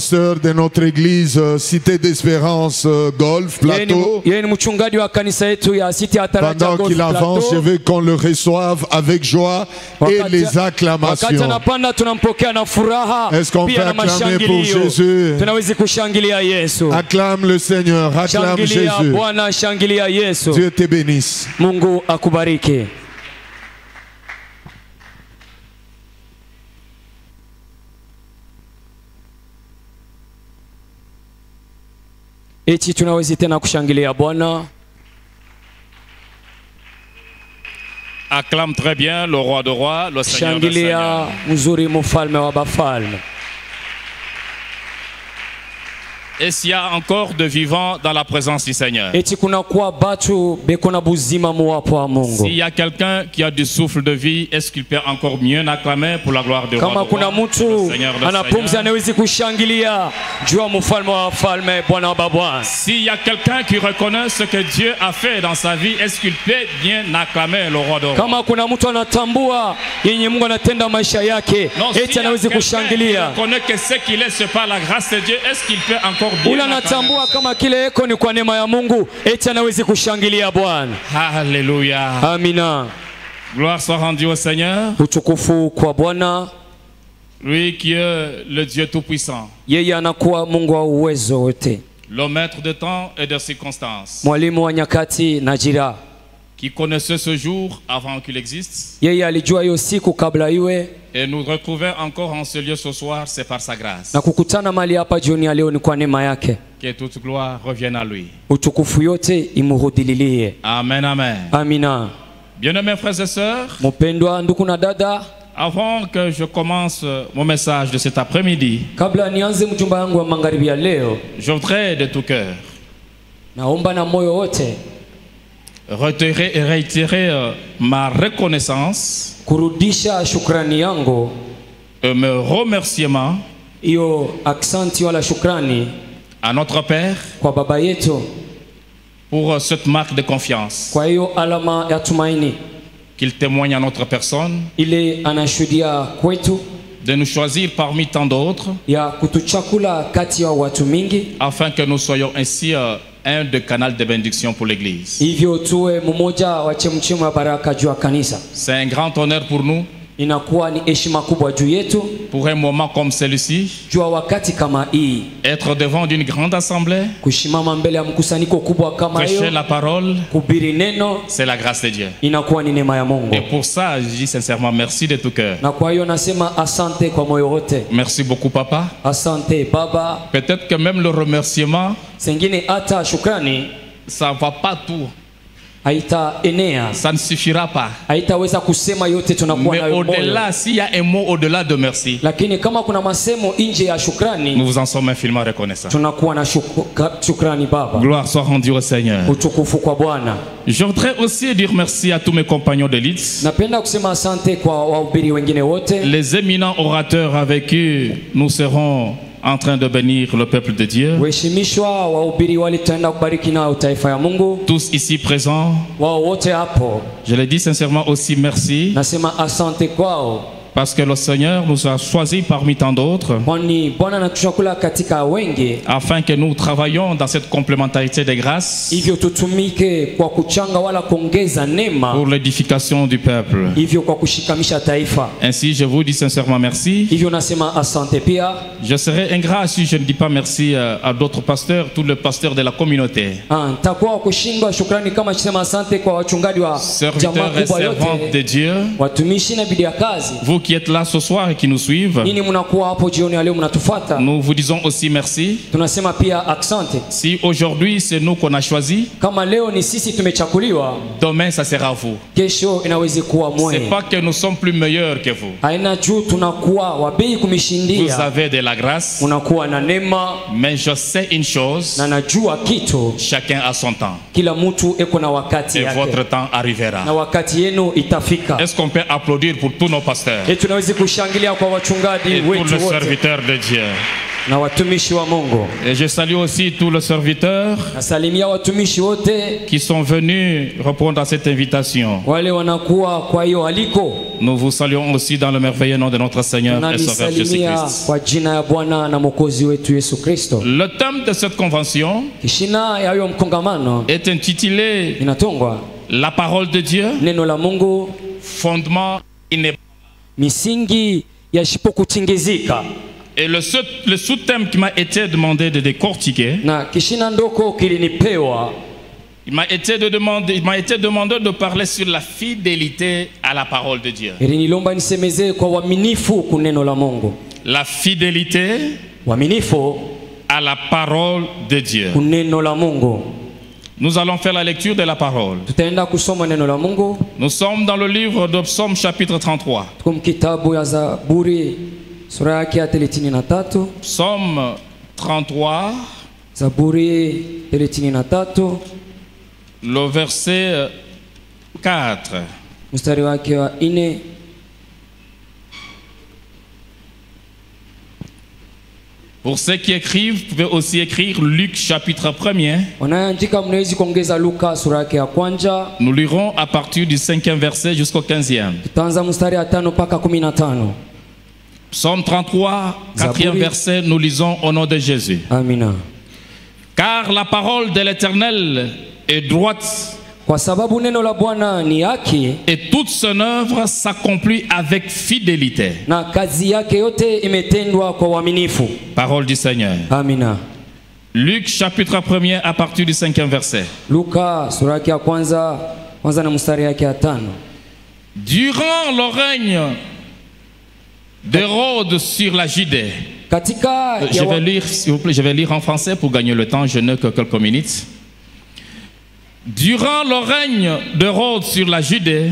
pasteur de notre église Cité d'Espérance Golf Plateau. Pendant qu'il avance, je veux qu'on le reçoive avec joie et les acclamations. Est-ce qu'on peut acclamer pour Jésus? Acclame le Seigneur, acclame Jésus. Dieu te bénisse. Mungu akubariki. Eti tunaweza tena kushangilia Bwana. Acclame très bien le roi de rois, le Seigneur des seigneurs. Mzuri mfalme wa bafalme. Et s'il y a encore de vivants dans la présence du Seigneur. S'il y a quelqu'un qui a du souffle de vie, est-ce qu'il peut encore mieux acclamer pour la gloire de roi de roi, le Seigneur des seigneurs. S'il y a quelqu'un qui reconnaît ce que Dieu a fait dans sa vie, est-ce qu'il peut bien acclamer le roi de roi? Non, s'il y a quelqu'un qui reconnaît que ce qu'il est, c'est par la grâce de Dieu, est-ce qu'il peut encore Alléluia. Amina. Gloire soit rendue au Seigneur. Lui qui est le Dieu Tout-Puissant. Le maître de temps et de circonstances. Qui connaissait ce jour avant qu'il existe. Et nous retrouver encore en ce lieu ce soir, c'est par sa grâce. Que toute gloire revienne à lui. Amen, amen. Amina. Bien-aimés frères et sœurs, avant que je commence mon message de cet après-midi, je voudrais de tout cœur réitérer ma reconnaissance et mes remerciements à notre Père pour cette marque de confiance qu'il témoigne à notre personne de nous choisir parmi tant d'autres afin que nous soyons ainsi un des canaux de bénédiction pour l'Église. C'est un grand honneur pour nous. Pour un moment comme celui-ci, être devant d'une grande assemblée, prêcher la parole, c'est la grâce de Dieu. Et pour ça, je dis sincèrement merci de tout cœur. Merci beaucoup, Papa. Peut-être que même le remerciement, ça ne va pas tout. Ça ne suffira pas. Mais au-delà, s'il y a un mot au-delà de merci, nous vous en sommes infiniment reconnaissants. Gloire soit rendue au Seigneur. Je voudrais aussi dire merci à tous mes compagnons de Leeds, les éminents orateurs avec qui nous serons en train de bénir le peuple de Dieu. Tous ici présents, je le dis sincèrement aussi merci. Parce que le Seigneur nous a choisis parmi tant d'autres afin que nous travaillions dans cette complémentarité des grâces pour l'édification du peuple. Ainsi, je vous dis sincèrement merci. Je serais ingrat si je ne dis pas merci à d'autres pasteurs, tous les pasteurs de la communauté. Serviteurs et servantes de Dieu, vous qui êtes là ce soir et qui nous suivent, nous vous disons aussi merci. Si aujourd'hui c'est nous qu'on a choisi, demain ça sera vous. C'est pas que nous sommes plus meilleurs que vous. Vous avez de la grâce, mais je sais une chose, chacun a son temps et votre temps arrivera. Est-ce qu'on peut applaudir pour tous nos pasteurs et pour les serviteurs de Dieu? Et je salue aussi tous les serviteurs qui sont venus répondre à cette invitation. Nous vous saluons aussi dans le merveilleux nom de notre Seigneur et Sauveur Jésus-Christ. Le thème de cette convention est intitulé La parole de Dieu, fondement inébranlable. Et le sous-thème qui m'a été demandé de décortiquer, il m'a été demandé de parler sur la fidélité à la parole de Dieu. La fidélité à la parole de Dieu. Nous allons faire la lecture de la parole. Nous sommes dans le livre de Psaume chapitre 33. Psaume 33. Le verset 4. Pour ceux qui écrivent, vous pouvez aussi écrire Luc chapitre 1er. Nous lirons à partir du 5e verset jusqu'au 15e. Psaume 33, 4e verset, nous lisons au nom de Jésus. Amina. Car la parole de l'Éternel est droite, et toute son œuvre s'accomplit avec fidélité. Parole du Seigneur. Amina. Luc chapitre 1er à partir du 5e verset. Durant le règne d'Hérode sur la Judée. Je vais lire, s'il vous plaît, je vais lire en français pour gagner le temps, je n'ai que quelques minutes. Durant le règne d'Hérode sur la Judée,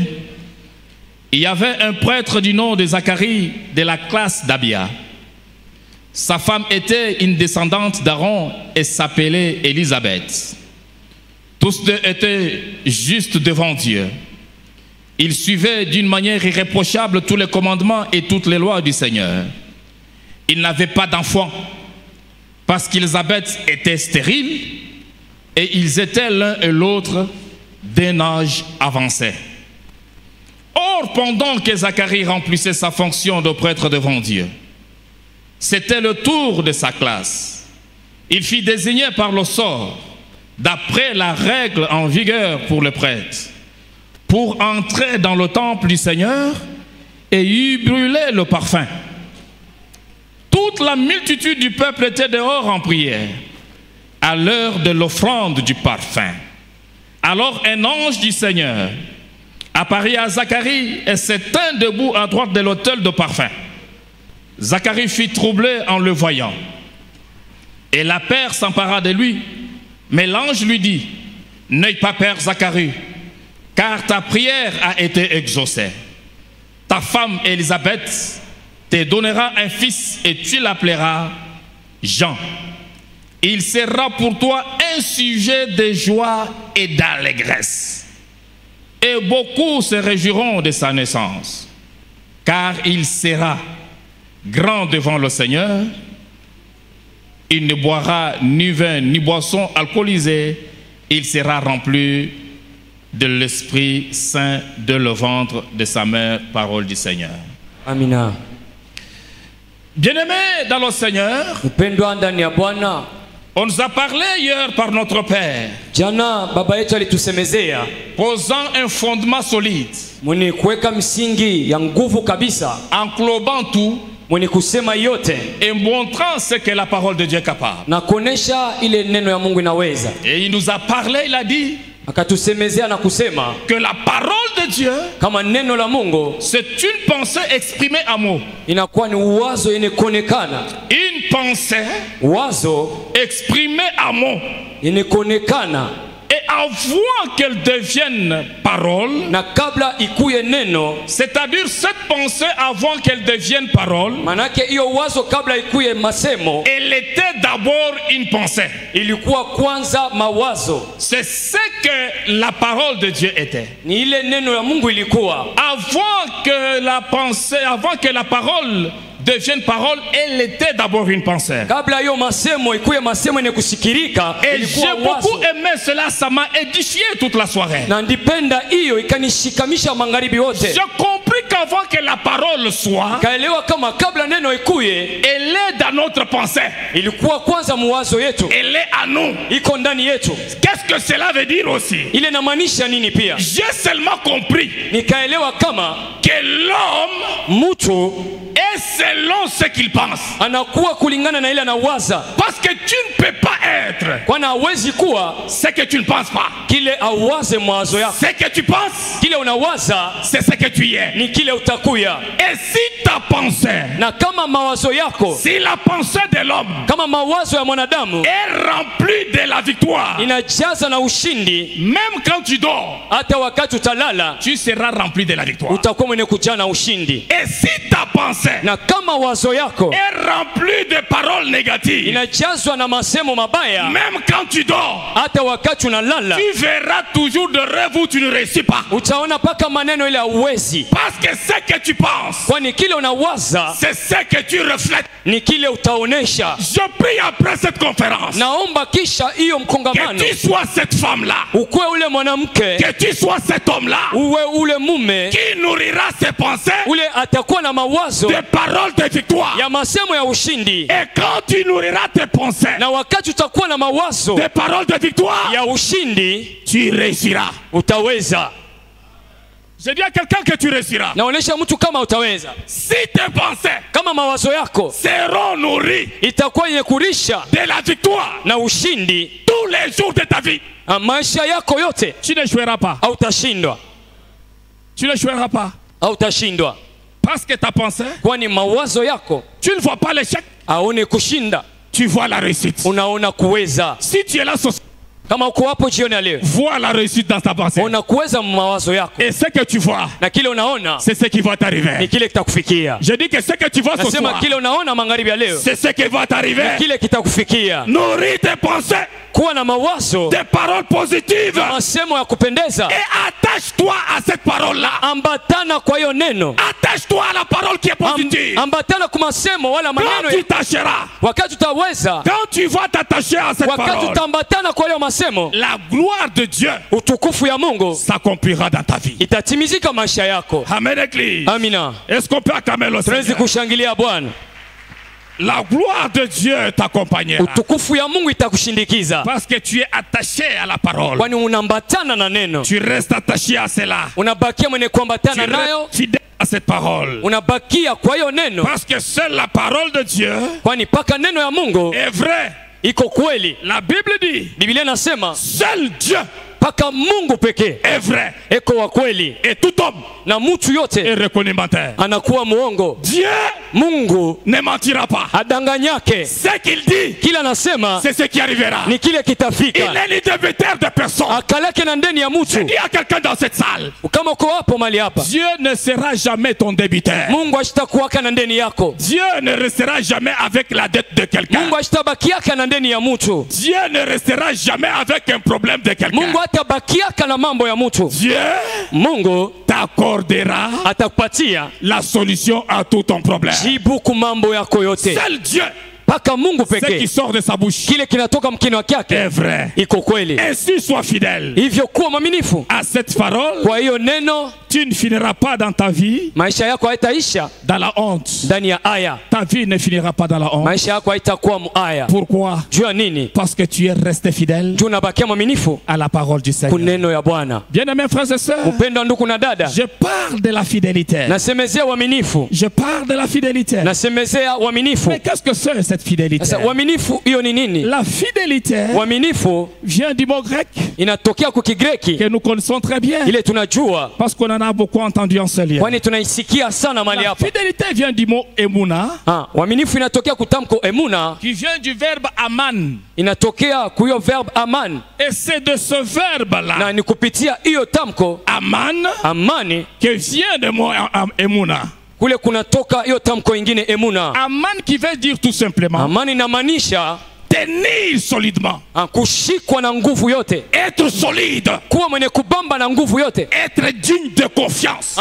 il y avait un prêtre du nom de Zacharie de la classe d'Abia. Sa femme était une descendante d'Aaron et s'appelait Élisabeth. Tous deux étaient justes devant Dieu. Ils suivaient d'une manière irréprochable tous les commandements et toutes les lois du Seigneur. Ils n'avaient pas d'enfants parce qu'Élisabeth était stérile et ils étaient l'un et l'autre d'un âge avancé. Or, pendant que Zacharie remplissait sa fonction de prêtre devant Dieu, c'était le tour de sa classe. Il fut désigné par le sort, d'après la règle en vigueur pour le prêtre, pour entrer dans le temple du Seigneur et y brûler le parfum. Toute la multitude du peuple était dehors en prière, à l'heure de l'offrande du parfum. Alors un ange du Seigneur apparut à Zacharie et se tint debout à droite de l'autel de parfum. Zacharie fut troublé en le voyant. Et la peur s'empara de lui. Mais l'ange lui dit, « N'aie pas peur, Zacharie, car ta prière a été exaucée. Ta femme Élisabeth te donnera un fils et tu l'appelleras Jean. Il sera pour toi un sujet de joie et d'allégresse. Et beaucoup se réjouiront de sa naissance, car il sera grand devant le Seigneur. Il ne boira ni vin ni boisson alcoolisée. Il sera rempli de l'Esprit Saint de le ventre de sa mère. Parole du Seigneur. Amina. Bien-aimés dans le Seigneur, on nous a parlé hier par notre Père, posant un fondement solide, englobant tout et montrant ce que la parole de Dieu est capable. Et il nous a parlé, il a dit que la parole de Dieu, c'est une pensée exprimée à mots. Une pensée exprimée à mots. Et avant qu'elle devienne parole, c'est-à-dire cette pensée avant qu'elle devienne parole, elle était d'abord une pensée. C'est ce que la parole de Dieu était. Avant que la pensée, avant que la parole devienne parole, elle était d'abord une pensée. Et j'ai beaucoup aimé cela, ça m'a édifié toute la soirée. J'ai compris qu'avant que la parole soit, elle est dans notre pensée. Elle est à nous. Qu'est-ce que cela veut dire aussi? J'ai seulement compris que l'homme est selon ce qu'il pense. Parce que tu ne peux pas être ce que tu ne penses pas. Ce que tu penses, c'est ce que tu es. Et si ta pensée, si la pensée de l'homme est remplie de la victoire, même quand tu dors, tu seras rempli de la victoire. Et si ta pensée est remplie de paroles négatives, même quand tu dors, tu verras toujours de rêves où tu ne réussis pas. Parce que ce que tu penses, c'est ce que tu reflètes. Je prie après cette conférence que tu sois cette femme-là, que tu sois cet homme-là qui nourrira ses pensées de paroles de victoire. Et quand tu nourriras tes pensées de paroles de victoire, tu réussiras. Je dis à quelqu'un que tu réussiras. Si tes pensées seront nourries de la victoire tous les jours de ta vie, tu n'échoueras pas. Tu n'échoueras pas. Parce que ta pensée, tu ne vois pas l'échec, tu vois la réussite. Si tu es là ce soir, vois la réussite dans ta pensée. Et ce que tu vois, c'est ce qui va t'arriver. Je dis que ce que tu vois ce soir, c'est ce qui va t'arriver. Nourris tes pensées des paroles positives et attache-toi à cette parole-là. Attache-toi à la parole qui est positive. Quand tu t'attacheras, quand tu vas t'attacher à cette parole, la gloire de Dieu s'accomplira dans ta vie. Amen, Église. Est-ce qu'on peut acclamer le Seigneur? La gloire de Dieu t'accompagnera. Parce que tu es attaché à la parole. Tu restes attaché à cela. Tu restes fidèle à cette parole. Parce que seule la parole de Dieu est vraie. La Bible dit, seul Dieu est vrai. Et tout homme est reconnu menteur. Dieu ne mentira pas. Ce qu'il dit, c'est ce qui arrivera. Il est l'idébiteur de personne. Je dis à quelqu'un dans cette salle, Dieu ne sera jamais ton débiteur. Dieu ne restera jamais avec la dette de quelqu'un. Dieu ne restera jamais avec un problème de quelqu'un. Dieu t'accordera la solution à tout ton problème. Seul Dieu, ce qui sort de sa bouche est vrai. Ainsi sois fidèle à cette parole. Tu ne finiras pas dans ta vie dans la honte. Ta vie ne finira pas dans la honte. Pourquoi? Parce que tu es resté fidèle à la parole du Seigneur. Bien-aimés frères et sœurs, je parle de la fidélité. Je parle de la fidélité. Mais qu'est-ce que c'est cette fidélité? La fidélité vient du mot grec que nous connaissons très bien, parce qu'on en a beaucoup entendu en ce lieu. La fidélité vient du mot emuna, qui vient du verbe aman. Et c'est de ce verbe-là, aman, que vient le mot emuna. Aman qui veut dire tout simplement tenir solidement, être solide, être digne de confiance.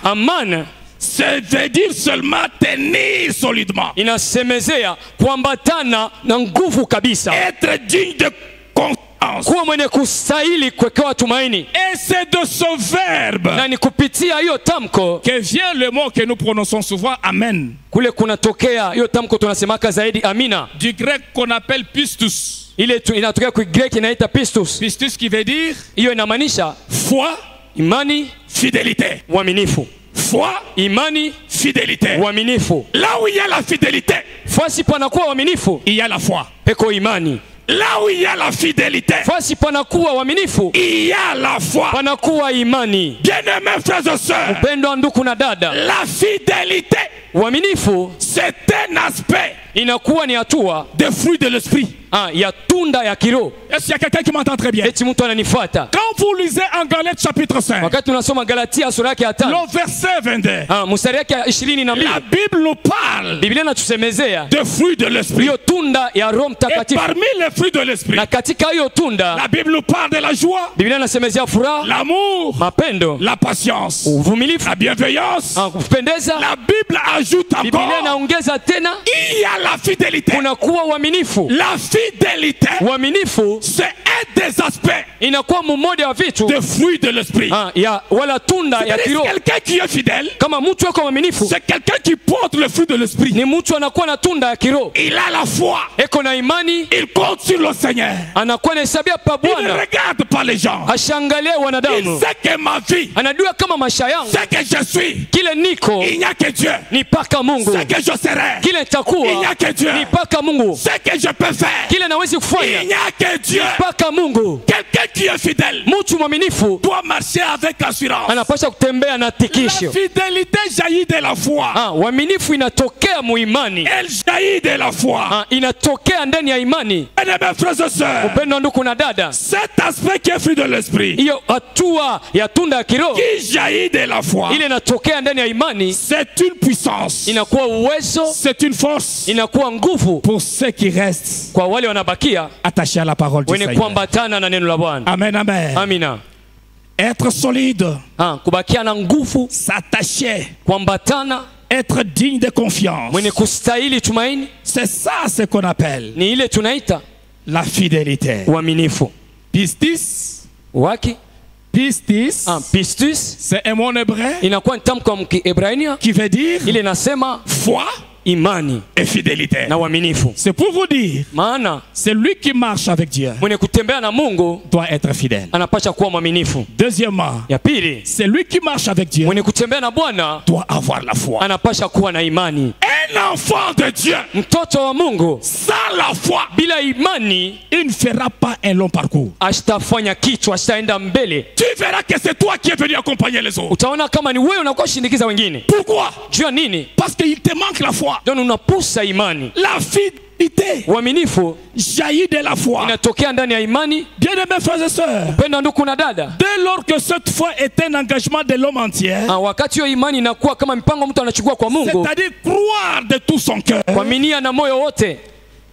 Aman Ça veut dire seulement tenir solidement. Inasemezea kuambatana na nguvu kabisa. Être digne de confiance. Kuwa mwenye kustahili kuwekewa tumaini. Et c'est de ce verbe na ni kupitia hiyo tamko que vient le mot que nous prononçons souvent amen. Kule kunatokea hiyo tamko tunasemaka zaidi amina. Du grec qu'on appelle pistus. Ile inatokea kwa Greek inaita pistus. Pistus qui veut dire hiyo inamaanisha foi, imani, fidélité. Uaminifu. Foi, imani, fidélité. Uaminifu. Là où il y a la fidélité, fasi panakuwa uaminifu, il y a la foi. peko imani. Là où il y a la fidélité, fasi panakuwa uaminifu, il y a la foi. Panakuwa imani. Bien-aimés frères et sœurs, mpendwa ndugu na dada, la fidélité, uaminifu c'est un aspect inakuwa ni hatua des fruits de l'esprit. ya tunda ya kiroho. Est-ce qu'il y a quelqu'un qui m'entend très bien? Eti mtu ananifuata. Quand vous lisez en Galates chapitre 5, wakati tunasoma Galatia sura yake ya 5, le verset 22, mstari yake ya 22, la Bible nous parle Biblia inatusemezea de fruits de l'esprit. hiyo tunda ya Roho Et Mtakatifu. parmi les fruits de l'esprit, Na katika hiyo tunda la Bible nous parle de la joie, Biblia inasemezea furaha, l'amour, mapendo, la patience, uvumilivu, la bienveillance. kupendeza. La Bible ajoute Biblia encore, inaongeza tena, il y a la fidélité. kunakuwa uaminifu. La fidélité, Uaminifu c'est un des aspects inakuwa mmoja wa vitu des fruits de l'esprit. ya wala tunda ya C'est kiroho. quelqu'un qui est fidèle, Kama mtu wako mwaminifu, c'est quelqu'un qui porte le fruit de l'esprit. ni mtu anakuwa na tunda ya kiroho. Il a la foi, Eko na imani, il compte sur le Seigneur. anakuwa anahesabia pa Il ne Bwana, regarde pas les gens. ashangalie Il wanadamu. sait que ma vie, Anajua kama maisha yangu, c'est que je suis, kile niko il n'y a que Dieu. ni paka Mungu, C'est que je serai, kile il n'y nitakuwa a que Dieu. ni paka Mungu, C'est que je peux faire, kile nawezi il kufanya n'y a que Dieu. paka Mungu. Quelqu'un qui est fidèle Mtu mwaminifu doit marcher avec assurance. anapaswa kutembea na La tikisho. fidélité jaillit de la foi. Uaminifu inatokea muimani, Elle jaillit de la foi. inatokea ndani ya imani. Mes frères et sœurs, Upendo ndugu na dada, cet aspect qui est fruit de l'esprit, hiyo hatua ya tunda ya kiroho qui jaillit de la foi, ile inatokea ndani ya imani, c'est une puissance, inakuwa uwezo, c'est une force inakuwa nguvu pour ceux qui restent kwa wale wanabakia attachés à la parole du wenye Seigneur. kuambatana na neno la Bwana. Amen, amen. Amina. Être solide, Kubakia na nguvu, s'attacher, kuambatana, être digne de confiance, mwenye kustahili tumaini, c'est ça ce qu'on appelle ni ile tunaita la fidélité. uaminifu. Pistis, Waki pistis, pistis c'est un mot hébreu inakuwa ni tamko la Kiebrania qui veut dire ile nasema foi imani et fidélité. na uaminifu. C'est pour vous dire, Maana celui qui marche avec Dieu mwenye kutembea na Mungu doit être fidèle. anapaswa kuwa mwaminifu. Deuxièmement, Ya pili, celui qui marche avec Dieu mwenye kutembea na Bwana doit avoir la foi. anapaswa kuwa na imani. Un enfant de Dieu Mtoto wa Mungu sans la foi, bila imani il ne fera pas un long parcours. asitafanya kitu, asitaenda mbele. Tu verras que c'est toi qui es venu accompagner les autres. Utaona kama ni wewe unakuwa shindikiza wengine. Pourquoi? Juu ya nini? Parce qu'il te manque la foi. Ndio unapusa imani. La fidélité Uaminifu jaillit de la foi. inatokea ndani ya imani. Bien-aimés frères et sœurs, Penda ndugu na dada, dès lors que cette foi est un engagement de l'homme entier, wakati hiyo imani inakuwa kama mpango mtu anachukua kwa Mungu, c'est-à-dire croire de tout son cœur. kuaminia na moyo wote.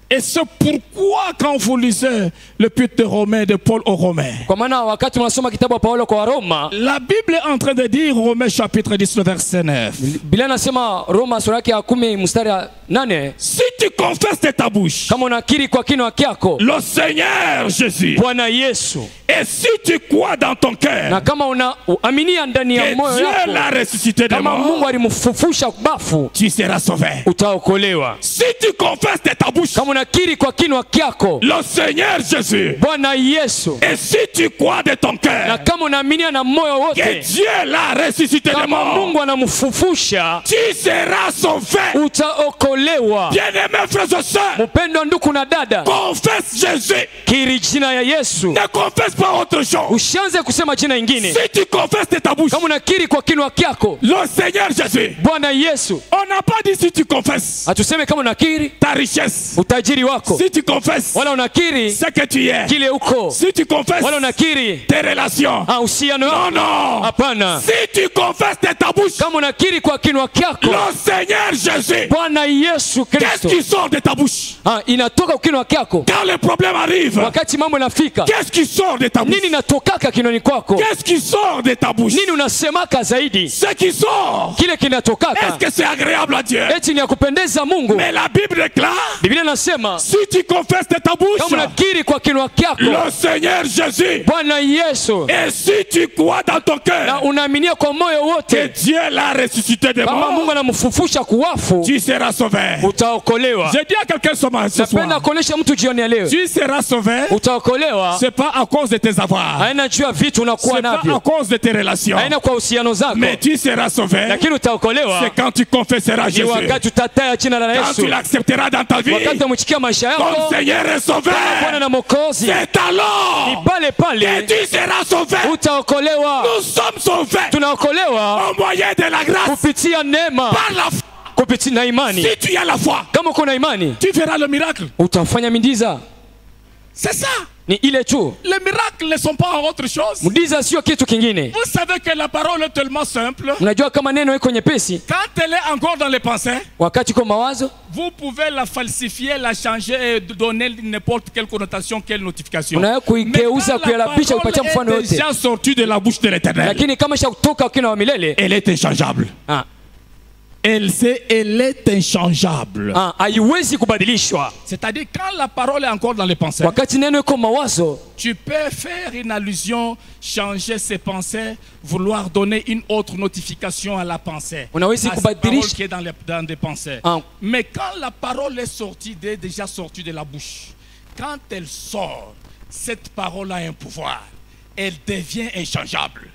Et c'est pourquoi quand vous lisez l'épître de Romains de Paul aux Romains, Kwa maana wakati unasoma kitabu cha Paulo kwa Roma, la Bible est en train de dire, Romains chapitre 10, le verset 9, Biblia inasema Roma sura yake ya 10 mstari ya 8, si tu confesses de ta bouche kama unakiri kwa kinywa chako le Seigneur Jésus, Bwana Yesu, et si tu crois dans ton na cœur kama unaaminia ndani ya que moyo Dieu wako l'a ressuscité de kama Mungu mort, alimfufusha bafu, tu seras sauvé. utaokolewa. Si tu confesses de ta bouche Kama unakiri kwa kinywa chako le Seigneur Jésus, Bwana Yesu, et si tu crois de ton na cœur kama unaaminia na moyo que wote Dieu l'a ressuscité de kama mort, Mungu anamfufusha, tu seras sauvé. utaokolewa. Bien-aimés frères et sœurs, Mpendwa ndugu na dada, confesse Jésus. kiri jina ya Yesu, Ne confesse pas autre chose. usianze kusema jina ingine. Si tu confesses de ta bouche Kama unakiri kwa kinywa chako le Seigneur Jésus, Bwana Yesu, on n'a pas dit si tu confesses hatuseme kama unakiri ta richesse, utajiri wako, si tu confesses wala unakiri ce que tu es, kile uko, si tu confesses wala unakiri tes relations. uhusiano Non, wako. non. Hapana. Si tu confesses de ta bouche Kama unakiri kwa kinywa chako le Seigneur Jésus, Bwana Yesu qu'est-ce Kristo, qui sort de ta bouche? Inatoka kinywa kyako. Quand le problème arrive, wakati mambo yanafika, qu'est-ce qui sort de ta bouche? Nini inatokaka kinywani kwako? Qu'est-ce qui sort de ta bouche? Nini unasemaka zaidi? Ce qui sort, kile kinatokaka. Est-ce que c'est agréable à Dieu? Eti ni ya kupendeza Mungu? Mais la Bible déclare, Biblia inasema, si tu confesses de ta bouche, kama unakiri kwa kinywa kyako le Seigneur Jésus, Bwana Yesu, et si tu crois dans ton cœur, na unaaminia kwa moyo wote que Dieu l'a ressuscité de kama mort, Mungu anamfufusha kuwafu, tu seras sauvé. utaokolewa. Je dis à quelqu'un ce soir, napenda kuonesha mtu jioni ya leo, tu seras sauvé. Utaokolewa. C'est pas à cause de tes avoirs, haina juu ya vitu unakuwa navyo, c'est pas à cause de tes relations, haina kwa uhusiano zako, mais tu seras sauvé. lakini utaokolewa C'est quand tu confesseras Jésus, wakati utataja jina la quand Yesu, tu l'accepteras dans ta vie, wakati umchikia maisha ton yako Seigneur est sauvé. Bwana na Mwokozi, C'est alors ni pale pale que tu seras sauvé. utaokolewa. Nous sommes sauvés Tunaokolewa au moyen de la grâce, kupitia neema, par la foi. kupitia na imani. Si tu as la foi, Kama uko na imani, tu verras le miracle. utafanya miujiza. C'est ça. Ni ile tu. Les miracles ne sont pas autre chose. Muujiza sio kitu kingine. Vous savez que la parole est tellement simple. Unajua kama neno iko nyepesi, quand elle est encore dans les pensées, wakati kwa mawazo, vous pouvez la falsifier, la changer et donner n'importe quelle connotation, quelle notification. unaweza kuigeuza, kuyalapisha, kupatia mfano yote. déjà sortie de la bouche de l'Éternel. Lakini kama shakutoka kina wa milele, elle est inchangeable. Elle est inchangeable. haiwezi kubadilishwa. C'est-à-dire quand la parole est encore dans les pensées, wakati neno iko mawazo, tu peux faire une allusion, changer ses pensées, vouloir donner une autre notification à la pensée, unaweza à cette parole kubadilisha. qui est dans des pensées. Mais quand la parole est sortie, déjà sortie de la bouche, quand elle sort, cette parole a un pouvoir. Elle devient inchangeable.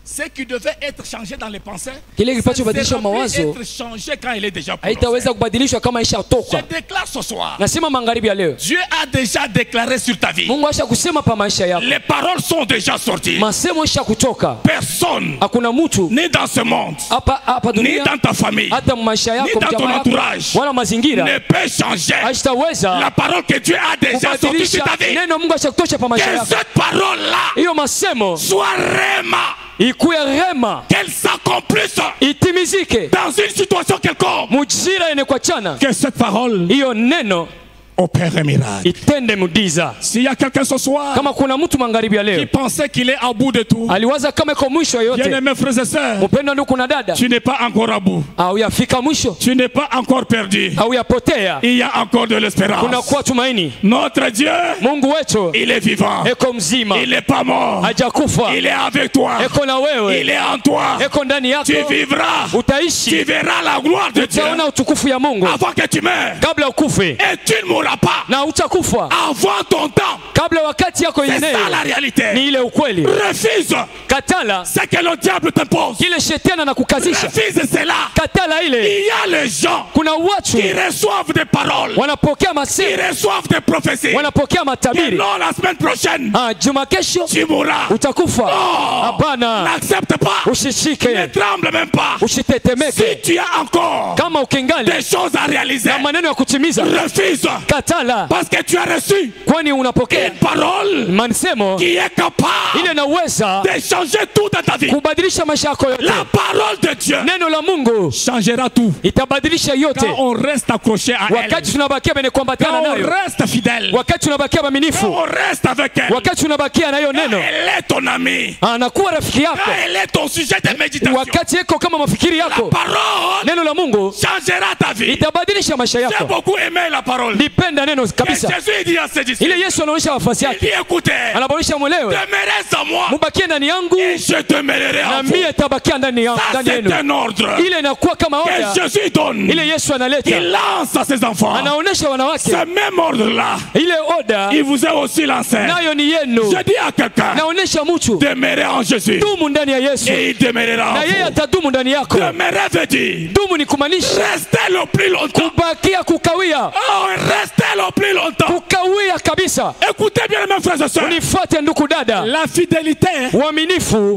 Ce qui devait être changé dans les pensées, ça ne peut être changé quand il est déjà prononcé. Je déclare ce soir, Dieu a déjà déclaré sur ta vie. Les paroles sont déjà sorties. Personne, ni dans ce monde, ni dans ta famille, ni dans ton entourage, ne peut changer la parole que Dieu a déjà sortie sur ta vie. Que cette parole-là soit réma, qu'elle s'accomplisse dans une situation quelconque, que cette parole opère un miracle. S'il y a quelqu'un ce soir qui pensait qu'il est à bout de tout, bien-aimés frères et sœurs, tu n'es pas encore à bout, tu n'es pas encore perdu, il y a encore de l'espérance. Notre Dieu, il est vivant, il n'est pas mort, il est avec toi, il est en toi, tu vivras, tu verras la gloire de Dieu avant que tu meurs, et tu ne mourras pas avant ton temps. C'est ça la réalité. Refuse ce que le diable t'impose. Refuse cela. Il y a les gens qui reçoivent des paroles, qui reçoivent des prophéties, et non, la semaine prochaine tu mourras. Non, n'accepte pas, ne tremble même pas. Si tu as encore des choses à réaliser, refuse, parce que tu as reçu une parole qui est capable de changer tout dans ta vie. La parole de Dieu changera tout quand on reste accroché à elle, quand on reste fidèle, quand on reste avec elle, quand elle est ton ami, quand elle est ton sujet de méditation. La parole changera ta vie. J'ai beaucoup aimé la parole. Et Jésus dit à ses disciples, il dit écoutez, demeurez en moi et je demeurerai en vous. Ça c'est un ordre que Jésus donne, il lance à ses enfants. Ce même ordre là, il vous est aussi lancé. Je dis à quelqu'un, demeurez en Jésus et il demeurera en vous. Demeurer veut dire restez le plus longtemps. Restez le plus longtemps. Écoutez bien mes frères et sœurs, la fidélité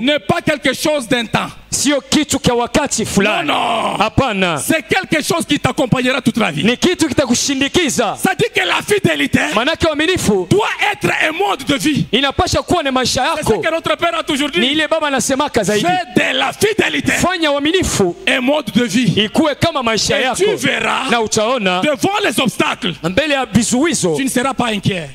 n'est pas quelque chose d'un temps. Sio kitu kia wakati fulani. Non. Hapana. C'est quelque chose qui t'accompagnera toute la vie. Ni kitu kitakushindikiza. Ça dit que la fidélité Manake uaminifu doit être un mode de vie. inapasha kuwa ni maisha C'est ce yako. que notre père a toujours dit. Ni ile baba anasemaka zaidi. Fais de la fidélité Fanya uaminifu un mode de vie. ikuwe kama maisha Et yako. tu verras Na utaona devant les obstacles, mbele ya vizuizo tu ne seras pas inquiet.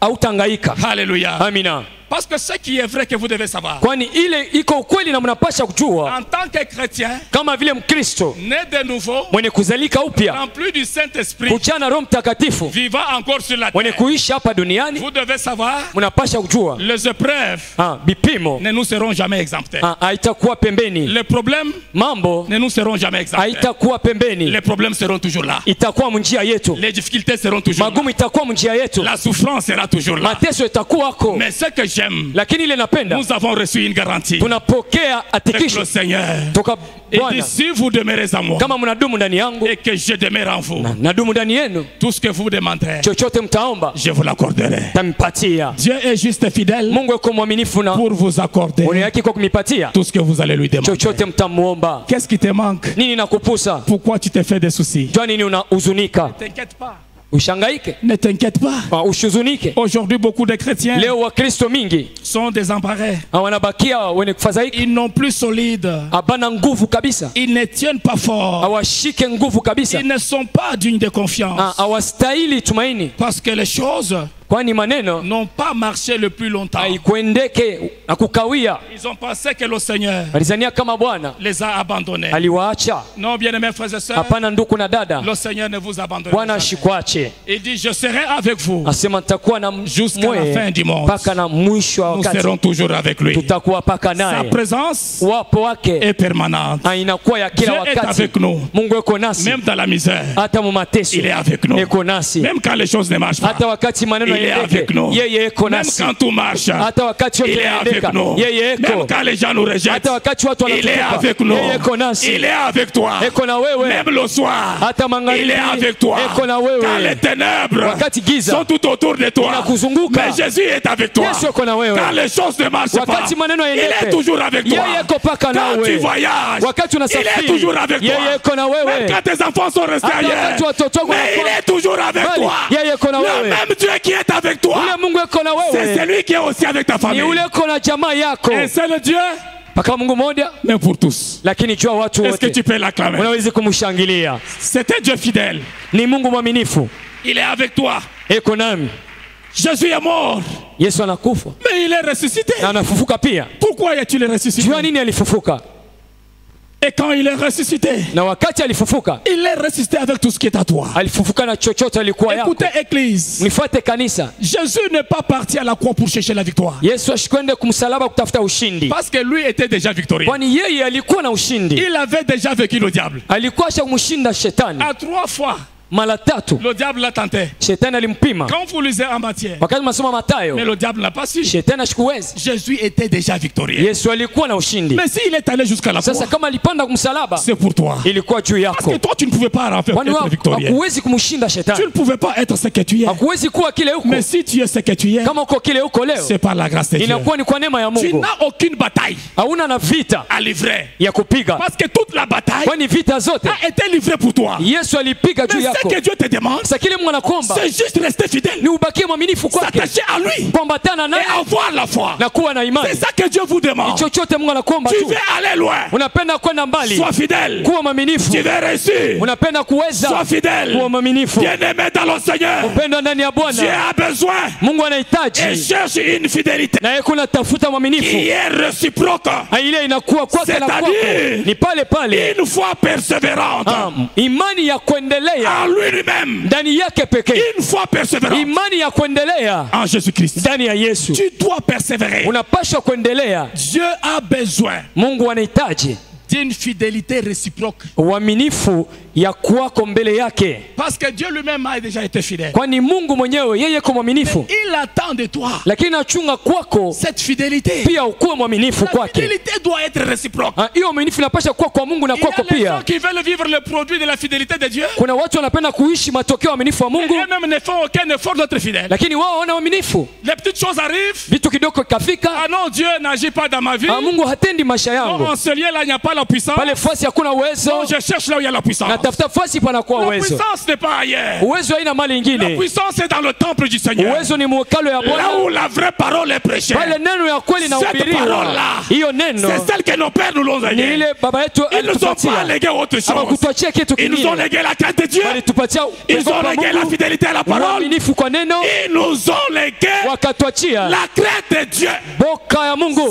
hautangaika. Alléluia. Amina. Parce que ce qui est vrai que vous devez savoir. Kwani ile iko ukweli na mnapasha kujua. En tant que chrétien, Kama vile Mkristo né de nouveau, mwenye kuzalika upya, rempli du Saint-Esprit, kujana Roho Mtakatifu, vivant encore sur la mwenye terre, kuishi hapa duniani, vous devez savoir, mnapasha kujua les épreuves bipimo ne nous seront jamais exemptés. haitakuwa pembeni. Les problèmes Mambo ne nous seront jamais exemptés. haitakuwa pembeni. Les problèmes seront toujours là. Itakuwa njia yetu. Les difficultés seront toujours Magumu là. itakuwa njia yetu. La souffrance sera toujours là. Mateso itakuwako. Mais ce que j'aime, Lakini ile napenda, nous avons reçu une garantie tunapokea avec le hakikisho Seigneur. toka Et Bwana. dit, si vous demeurez en moi Kama mnadumu ndani yangu et que je demeure en vous, nadumu ndani yenu, tout ce que vous demanderez, chochote mtaomba je vous l'accorderai. tampatia. Dieu est juste et fidèle Mungu yuko mwaminifu na pour vous accorder mwenye haki kwa kumipatia tout ce que vous allez lui demander. chochote mtamuomba. Qu'est-ce qui te manque? Nini nakupusa? Pourquoi tu te fais des soucis? Jua nini unahuzunika? Ne t'inquiète pas. Ushangaike? Ne t'inquiète pas. Ushuzunike. Aujourd'hui, beaucoup de chrétiens Leo Wakristo mingi sont désemparés. wanabakia wenye kufadhaika, Ils n'ont plus solide. habana nguvu kabisa, Ils ne tiennent pas fort. hawashike nguvu kabisa, Ils ne sont pas dignes de confiance. hawastahili tumaini, Parce que les choses kwani maneno n'ont pas marché le plus longtemps. haikuendeke na kukawia. Ils ont pensé que le Seigneur Walizania kama Bwana les a abandonnés. aliwaacha. Non, bien-aimés frères et sœurs, Hapana ndugu na dada, le Seigneur ne vous abandonne Bwana pas. ashikwache. Il dit, je serai avec vous Asema nitakuwa na jusqu'à la fin du monde. mpaka na mwisho wa Nous wakati, serons toujours avec lui. tutakuwa paka Sa naye. présence Wapo wake est permanente. inakuwa ya kila Dieu est wakati. avec nous. Mungu yuko nasi Même dans la misère, hata mu mateso, il est avec nous. yuko nasi Même quand les choses ne marchent pas, hata wakati maneno il est avec yaendeke, nous. yeye yuko Même nasi. quand tout marche, Hata wakati yote il est avec yanaendeka, nous. yeye Même yuko. quand les gens nous rejettent, Hata wakati watu il est wanatutupa, avec nous. yeye yuko nasi. Il est avec toi. Yuko na wewe. Même le soir, Hata magharibi, il est avec toi. yuko na wewe. Quand les ténèbres Wakati giza sont tout autour de toi, inakuzunguka, mais Jésus est avec toi. Yesu yuko na wewe. Quand les choses ne marchent pas, Wakati maneno il yaendeke, est toujours avec toi. yeye yuko paka Quand tu nawe. voyages, Wakati il est unasafiri, toujours avec toi. yeye yuko na wewe. Même quand tes enfants sont restés Hata ailleurs, wakati watoto wako mais il wanakuwa- est toujours avec Bali, toi. yeye yuko na Le wewe. même Dieu qui est avec toi, Ule Mungu yuko na c'est wewe. celui qui est aussi avec ta Ni famille. ule yuko na jamaa yako. Un seul Dieu, Paka Mungu mmoja, mais pour tous. lakini jua watu Est-ce que wote tu peux l'acclamer? unaweza kumshangilia. C'est un Dieu fidèle. Ni Mungu mwaminifu. Il est avec toi. Eko nami. Jésus est mort, Yesu anakufa mais il est ressuscité. na anafufuka pia. Pourquoi est-il ressuscité? Jua nini alifufuka? Et quand il est ressuscité, Na wakati alifufuka, il est ressuscité avec tout ce qui est à toi. alifufuka na chochote alikuwa yako. Écoutez, Église, Nifuate kanisa. Jésus n'est pas parti à la croix pour chercher la victoire. Yesu ashikwende kumsalaba kutafuta ushindi, Parce que lui était déjà victorieux. kwani yeye alikuwa na ushindi. Il avait déjà vaincu le diable. Alikuwa kumshinda shetani À 3 fois, mara 3. le diable l'a tenté. Shetani alimpima. Quand vous lisez en matière, Wakati masoma Mathayo, mais le diable n'a pas su. shetani ashikuwezi. Jésus était déjà victorieux. Yesu alikuwa na ushindi. Mais s'il est allé jusqu'à la croix, Sasa kama alipanda kumsalaba, c'est pour toi. ilikuwa juu Parce yako. que toi, tu ne pouvais pas Kwani être victorieux. hakuwezi kumshinda Tu shetani. ne pouvais pas être ce que tu es. Hakuwezi kuwa kile uko. Mais si tu es ce que tu es, Kama uko kile uko leo, c'est par la grâce de Dieu. inakuwa ni kwa neema ya Tu Mungu. n'as aucune bataille Hauna na vita à livrer. ya kupiga, Parce que toute la bataille kwani vita zote a été livrée pour toi. Yesu alipiga juu Mais yako. ce que Dieu te demande, Sasa kile Mungu anakuomba c'est juste rester fidèle, ni ubakie mwaminifu kwake, s'attacher à lui kuambatana et naye avoir la foi. na kuwa na C'est imani. ça que Dieu vous demande. Chochote Mungu anakuomba Tu tu, veux aller loin, unapenda kwenda mbali, sois fidèle. kuwa mwaminifu. Tu veux réussir, Unapenda kuweza, sois fidèle. kuwa mwaminifu. Bien-aimé dans le Seigneur, Upendo ndani ya Dieu Bwana, a besoin Mungu et anahitaji cherche une fidélité na yeye kuna tafuta qui mwaminifu, est réciproque, na ile inakuwa kwake na kwako, C'est-à-dire, ni pale pale. une foi persévérante Imani ya kuendelea en lui-même, ndani yake pekee, une foi persévérante imani ya kuendelea en Jésus-Christ. ndani ya Yesu. Tu dois persévérer. Unapaswa kuendelea. Dieu a besoin Mungu anahitaji d'une fidélité réciproque. Uaminifu ya kwako mbele yake. Parce que Dieu lui-même a déjà été fidèle. Kwani Mungu mwenyewe yeye kwa mwaminifu. Il attend de toi. Lakini achunga kwako cette fidélité. Pia ukuwe mwaminifu kwake. La fidélité doit être réciproque. Hiyo mwaminifu inapaswa kuwa kwa Mungu na kwako pia. Il y a des gens qui veulent vivre le produit de la fidélité de Dieu. Kuna watu wanapenda kuishi matokeo ya uaminifu wa Mungu. Et même ne font aucun effort d'être fidèle. Lakini wao wana uaminifu. Les petites choses arrivent. Vitu kidogo kafika. Ah non, Dieu n'agit pas dans ma vie. Mungu hatendi maisha yangu. Non, en ce lieu là il n'y a pas la puissance. Pale fasi hakuna uwezo. Non, je cherche là où il y a la puissance. Natafuta fasi pana kwa uwezo. La puissance n'est pas ailleurs. Uwezo haina mali nyingine. La puissance est dans le temple du Seigneur. Uwezo ni mwekalo ya Bwana. Là où la vraie parole est prêchée. Pale neno ya kweli na cette parole là. Hiyo neno. C'est celle que nos pères nous l'ont léguée. Ile baba yetu ils nous ont pas légué autre chose. Abakutuachia kitu kingine. Ils nous ont légué la crainte de Dieu. Ils ont légué la fidélité à la parole. Ils nous ont légué la crainte de Dieu.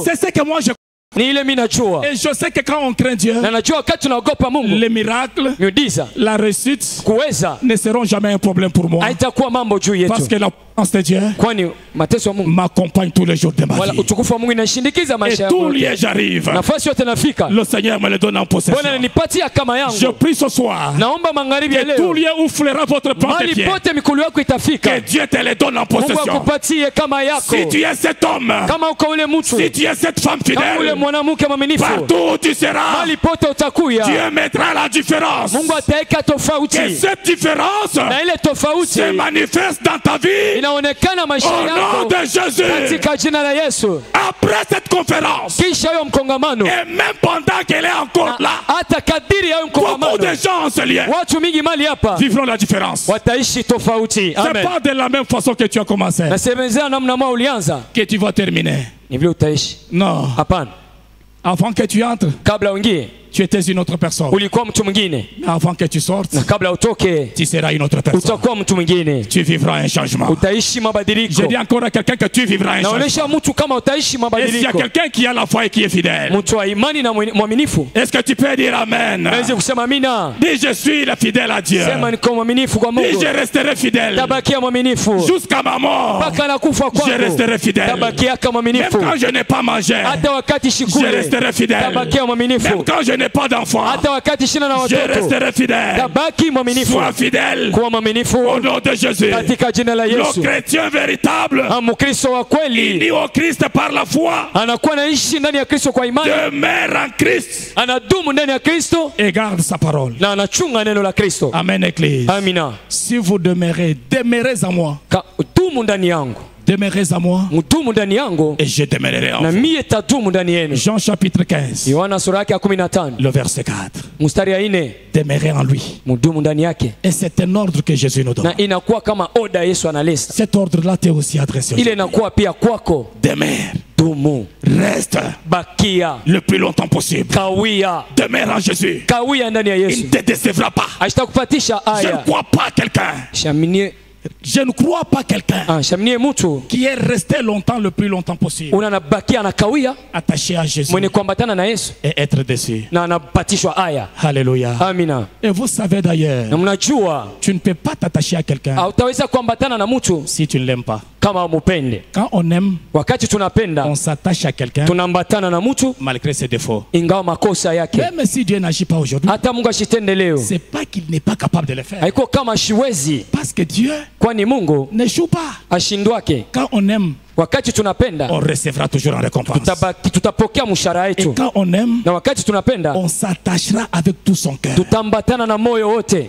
C'est ce que moi je ni ile mimi najua. Et je sais que quand on craint Dieu, na najua wakati tunaogopa Mungu, les miracles, miujiza, la réussite kuweza ne seront jamais un problème pour moi. Haitakuwa mambo juu yetu. Parce que la puissance de Dieu kwani mateso ya Mungu m'accompagne tous les jours de ma vie. Utukufu wa Mungu inashindikiza maisha yangu. Et tout lieu j'arrive. Nafasi yote nafika. Le Seigneur me le donne en possession. Bwana nipatia kama yangu. Je prie ce soir. Naomba magharibi ya leo. Que tout lieu où fleura votre plante de pied. Pote mikulu yako itafika. Que Dieu te le donne en possession. Mungu akupatie kama yako. Si tu es cet homme. Kama uko ule mtu. Si tu es cette femme fidèle. Kama ule mwanamke mwaminifu. Partout où tu seras. Mali pote utakuya. Dieu mettra la différence. Mungu ataweka tofauti. Que cette différence na ile tofauti se manifeste dans ta vie. Inaonekana maisha yako. Au nom de Jésus. Katika jina la Yesu. Après cette conférence. Kisha hiyo mkongamano. Et même pendant qu'elle est encore là. Hata kadiri ya mkongamano. Beaucoup de gens en ce lieu. Watu mingi mali hapa. Vivront la différence. Wataishi tofauti. Amen. C'est pas de la même façon que tu as commencé. Nasemezea namna moja ulianza. Que tu vas terminer. Ni vile utaishi. Non. Hapana. Avant que tu entres. Kabla uingie. Tu étais une autre personne. Ulikuwa mtu mwingine. Avant que tu sortes, na kabla utoke, tu seras une autre personne. Utakuwa mtu mwingine. Tu vivras un changement. Utaishi mabadiliko. Je dis encore à quelqu'un que tu vivras un changement. Naonesha mtu kama utaishi mabadiliko. Et s'il y a quelqu'un qui a la foi et qui est fidèle. Mtu wa imani na mwaminifu. Est-ce que tu peux dire amen? Naweza kusema amina. Dis je suis la fidèle à Dieu. Sema niko mwaminifu kwa Mungu. Dis je resterai fidèle. Tabakia mwaminifu. Jusqu'à ma mort. Mpaka nakufa kwangu. Je resterai fidèle. Tabakia kama mwaminifu. Même quand je n'ai pas mangé. Hata wakati shikule. Je resterai fidèle. Tabakia mwaminifu. Même quand je n'ai pas d'enfant. Wakati shina na watoto. Je resterai fidèle. Tabaki mwaminifu. Sois fidèle. Kuwa mwaminifu. Au nom de Jésus. Katika jina la Yesu. Le chrétien véritable. Mkristo wa kweli. Il vit au Christ par la foi. Anakuwa anaishi ndani ya Kristo kwa imani. Demeure en Christ. Anadumu ndani ya Kristo. Et garde sa parole. Na anachunga neno la Kristo. Amen église. Amina. Si vous demeurez en moi. Dumu ndani yangu. Demeurez en moi. Mudumu ndani yangu. Et je demeurerai en vous. Na mie tadumu ndani yenu. Jean chapitre 15. Yohana sura yake ya 15. Le verset 4. Mstari ya 4. Demeurez en lui. Mudumu ndani yake. Et c'est un ordre que Jésus nous donne. Na inakuwa kama oda Yesu analeta. Cet ordre là t'est aussi adressé. Ile inakuwa pia kwako. Demeure. Dumu. Reste. Bakia. Le plus longtemps possible. Kawia. Demeure en Jésus. Kawia ndani ya Yesu. Il ne te décevra pas. Ashitakupatisha aya. Je ne crois pas quelqu'un. Je ne crois pas quelqu'un qui est resté longtemps, le plus longtemps possible, attaché à Jésus et être déçu. Alléluia. Amina. Et vous savez d'ailleurs, tu ne peux pas t'attacher à quelqu'un si tu ne l'aimes pas. Quand on aime, on s'attache à quelqu'un malgré ses défauts. Même si Dieu n'agit pas aujourd'hui, c'est pas qu'il n'est pas capable de le faire. Parce que Dieu n'échoue pas. Quand on aime, on recevra toujours en récompense. Et quand on aime, on s'attachera avec tout son cœur.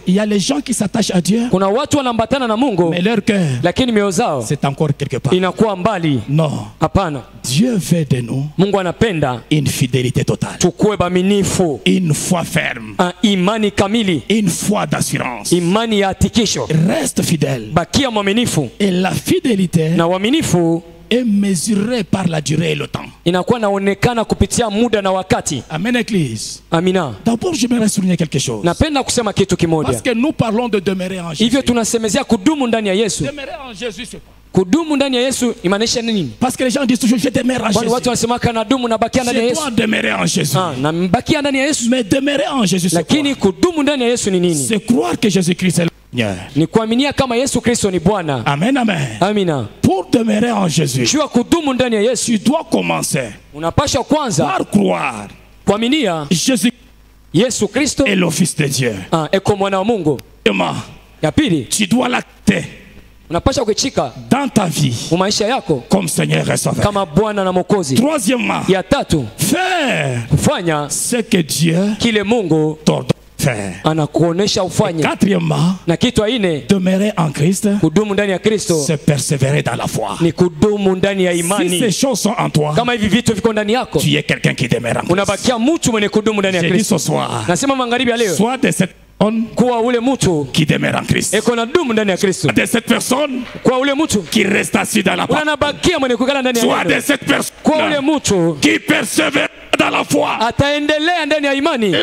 Il y a les gens qui s'attachent à Dieu, mais leur cœur, c'est encore quelque part. Non. Dieu veut de nous une fidélité totale, une foi ferme, une foi d'assurance. Reste fidèle. Et la fidélité est mesurée par la durée et le temps. Amen église. Amina. D'abord j'aimerais souligner quelque chose. Parce que nous parlons de demeurer en Jésus. Demeurer en Jésus c'est quoi? Parce que les gens disent toujours je demeure en Jésus. Je dois demeurer en Jésus. Mais demeurer en Jésus c'est quoi? C'est croire que Jésus-Christ est ni kuaminia kama Yesu Kristo ni Bwana. Amen, amen. Amina. Pour demeurer en Jésus, tu dois commencer par croire kuaminia Jésus Yesu Kristo est le Fils de Dieu. Eko mwana wa Mungu. Ya pili, tu dois l'acter unapaswa kuchika dans ta vie maisha yako comme Seigneur et Sauveur. Kama Bwana na Mwokozi. Troisièmement, ya tatu, faire kufanya ce que Dieu kile Mungu t'ordonne faire. Anakuonesha ufanye. Quatrièmement, na kitu ine, demeurer en Christ, kudumu ndani ya Kristo, se persévérer dans la foi. Ni kudumu ndani ya imani. Si ces choses sont en toi, kama hivi vitu viko ndani yako, tu es quelqu'un qui demeure en Christ. Unabakia mtu mwenye kudumu ndani ya Kristo. Ce soir, nasema magharibi ya leo, soit de cette kuwa ule mtu qui demeure en Christ, eko na dumu ndani ya Kristo. De cette personne kuwa ule mtu qui reste assis dans la foi, unabakia mwenye kukala ndani ya soit de cette personne kuwa ule mtu qui persévère dans la foi, ataendelea ndani ya imani.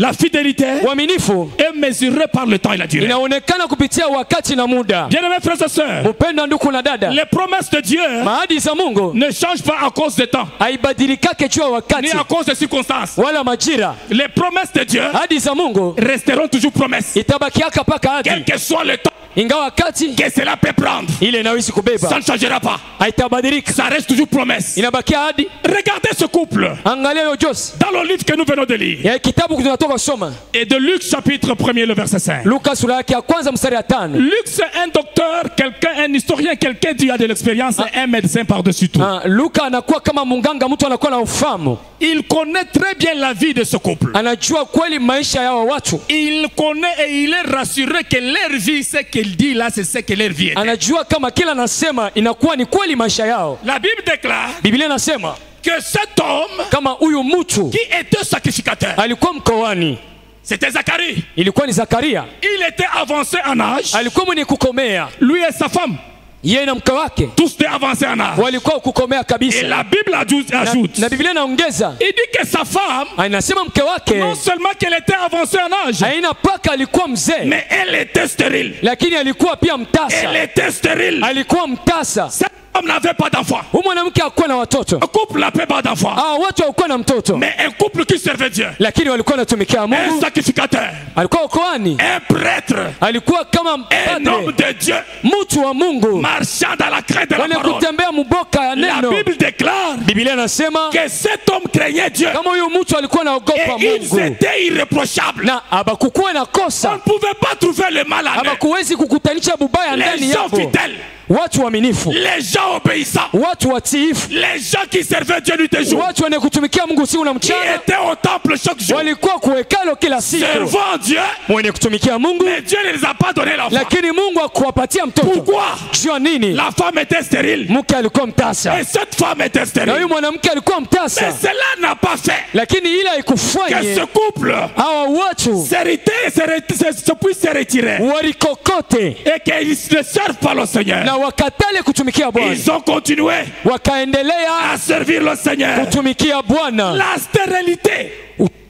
La fidélité uaminifu est mesurée par le temps et la durée. Inaonekana kupitia wakati na muda. Bien-aimés frères et sœurs, mpendwa ndugu na dada, les promesses de Dieu maahidi za Mungu ne changent pas à cause du temps, haibadilikake juu ya wakati, ni à cause des circonstances wala majira. Les promesses de Dieu ahadi za Mungu resteront toujours promesses, itabakiaka paka ahadi, quel que soit le temps, ingawa wakati que cela peut prendre, ile inaweza kubeba, ça ne changera pas, haitabadilika, ça reste toujours promesse. Inabakia ahadi. Regardez ce couple, angalia yo Jose dans le livre que nous venons de lire, ya kitabu tunatoka soma, et de Luc chapitre 1er le verset 5. Luka sura yake ya kwanza mstari ya 5. Luc c'est un docteur, quelqu'un, un historien, quelqu'un qui a de l'expérience, un médecin par-dessus tout. Luka anakuwa kama munganga, mtu anakuwa na ufahamu. Il connaît très bien la vie de ce couple. Anajua kweli maisha yao watu. Il connaît et il est rassuré que leur vie, ce qu'il dit là, c'est ce que leur vie est. Anajua kama kila anasema inakuwa ni kweli maisha yao. La Bible déclare, Biblia inasema que cet homme kama huyu mtu qui était sacrificateur, alikuwa mkoani, c'était Zacharie. Ilikuwa ni Zakaria. Il était avancé en âge. Alikuwa mwenye kukomea. Lui et sa femme. Yeye na mke wake. Tous étaient avancés en âge. Walikuwa kukomea kabisa. Et la Bible ajoute. Na Biblia inaongeza. Il dit que sa femme, anasema mke wake, non seulement qu'elle était avancée en âge, haina paka alikuwa mzee, mais elle était stérile. Lakini alikuwa pia mtasa. Elle était stérile. Alikuwa mtasa. Homme n'avait pas d'enfant. Mwanamke hakuwa na watoto. Un couple n'avait pas d'enfant. Watu hawakuwa na mtoto. Mais un couple qui servait Dieu. Lakini walikuwa wanatumikia Mungu. Un sacrificateur. Alikuwa koani. Un prêtre. Alikuwa kama un homme de Dieu. Mtu wa Mungu. Marchant dans la crainte de la parole. Kutembea mboka ya neno. La Bible déclare. Biblia inasema que cet homme craignait Dieu. Kama huyo mtu alikuwa anaogopa Mungu. Et ils étaient irréprochables. Na abakukuwa na kosa. On ne pouvait pas trouver le mal en eux. Abakuwezi kukutanisha bubaya ndani yao. Les gens fidèles. Watu waaminifu. Les gens obéissants. Watu watiifu. Les gens qui servaient Dieu nuit et jour. Watu wenye kutumikia Mungu usiku na mchana. Qui étaient au temple chaque jour. Walikuwa kuhekalo kila siku. Servant Dieu. Mwenye kutumikia Mungu. Mais Dieu ne les a pas donné l'enfant. Lakini Mungu hakuwapatia mtoto. Pourquoi? Jua nini? La femme était stérile. Mke alikuwa mtasa. Et cette femme était stérile. Na huyu mwanamke alikuwa mtasa. Mais cela n'a pas fait. Lakini ile haikufanya que ce couple hawa watu se puisse se retirer. Warikokote. Et qu'ils ne servent pas le Seigneur. Na wakatale kutumikia Bwana. Ils ont continué wakaendelea à servir le Seigneur. Kutumikia Bwana. La stérilité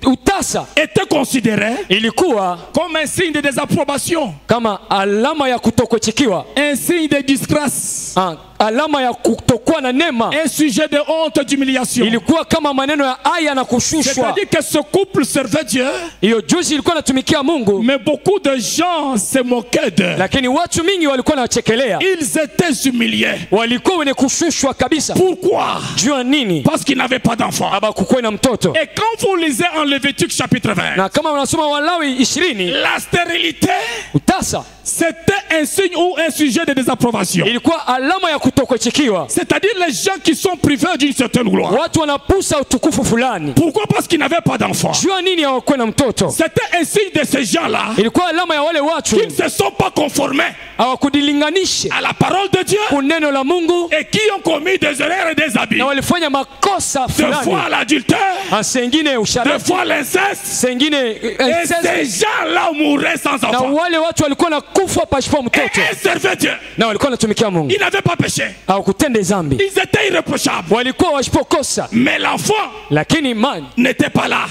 utasa était considéré ilikuwa comme un signe de désapprobation, kama alama ya kutokuchikiwa, un signe de disgrâce, alama ya kutokuwa na neema, un sujet de honte, d'humiliation. Ilikuwa kama maneno ya aya na kushushwa. C'est-à-dire que ce couple servait Dieu. Hiyo juzi ilikuwa natumikia Mungu. Mais beaucoup de gens se moquaient d'eux. Lakini watu mingi walikuwa wanachekelea. Ils étaient humiliés. Walikuwa wenye kushushwa kabisa. Pourquoi? Jua nini? Parce qu'ils n'avaient pas d'enfant. Habakukuwa na mtoto. Et quand vous lisez en Lévitique chapitre 20, na kama unasoma Walawi 20, la stérilité, utasa, c'était un signe ou un sujet de désapprobation. Ilikuwa alama ya kutokuchikiwa. C'est-à-dire les gens qui sont privés d'une certaine gloire. Watu wanapusa utukufu fulani. Pourquoi? Parce qu'ils n'avaient pas d'enfant. Jua nini hawakuwa na mtoto. C'était un signe de ces gens-là. Ilikuwa alama ya wale watu qui ne se sont pas conformés hawakudilinganisha à la parole de Dieu kuneno la Mungu et qui ont commis des erreurs et des abus. Na walifanya makosa fulani. Deux fois l'adultère. Sengine usharati. Deux fois l'inceste. Sengine inceste. Et ces gens-là mouraient sans enfant. Na wale watu walikuwa na kufa pasipo mtoto. Et ils servaient Dieu. Na walikuwa natumikia Mungu. Ils n'avaient pas péché. Hawakutenda dhambi. Ils étaient irréprochables. Walikuwa wasipokosa. Mais l'enfant lakini imani n'était pas là.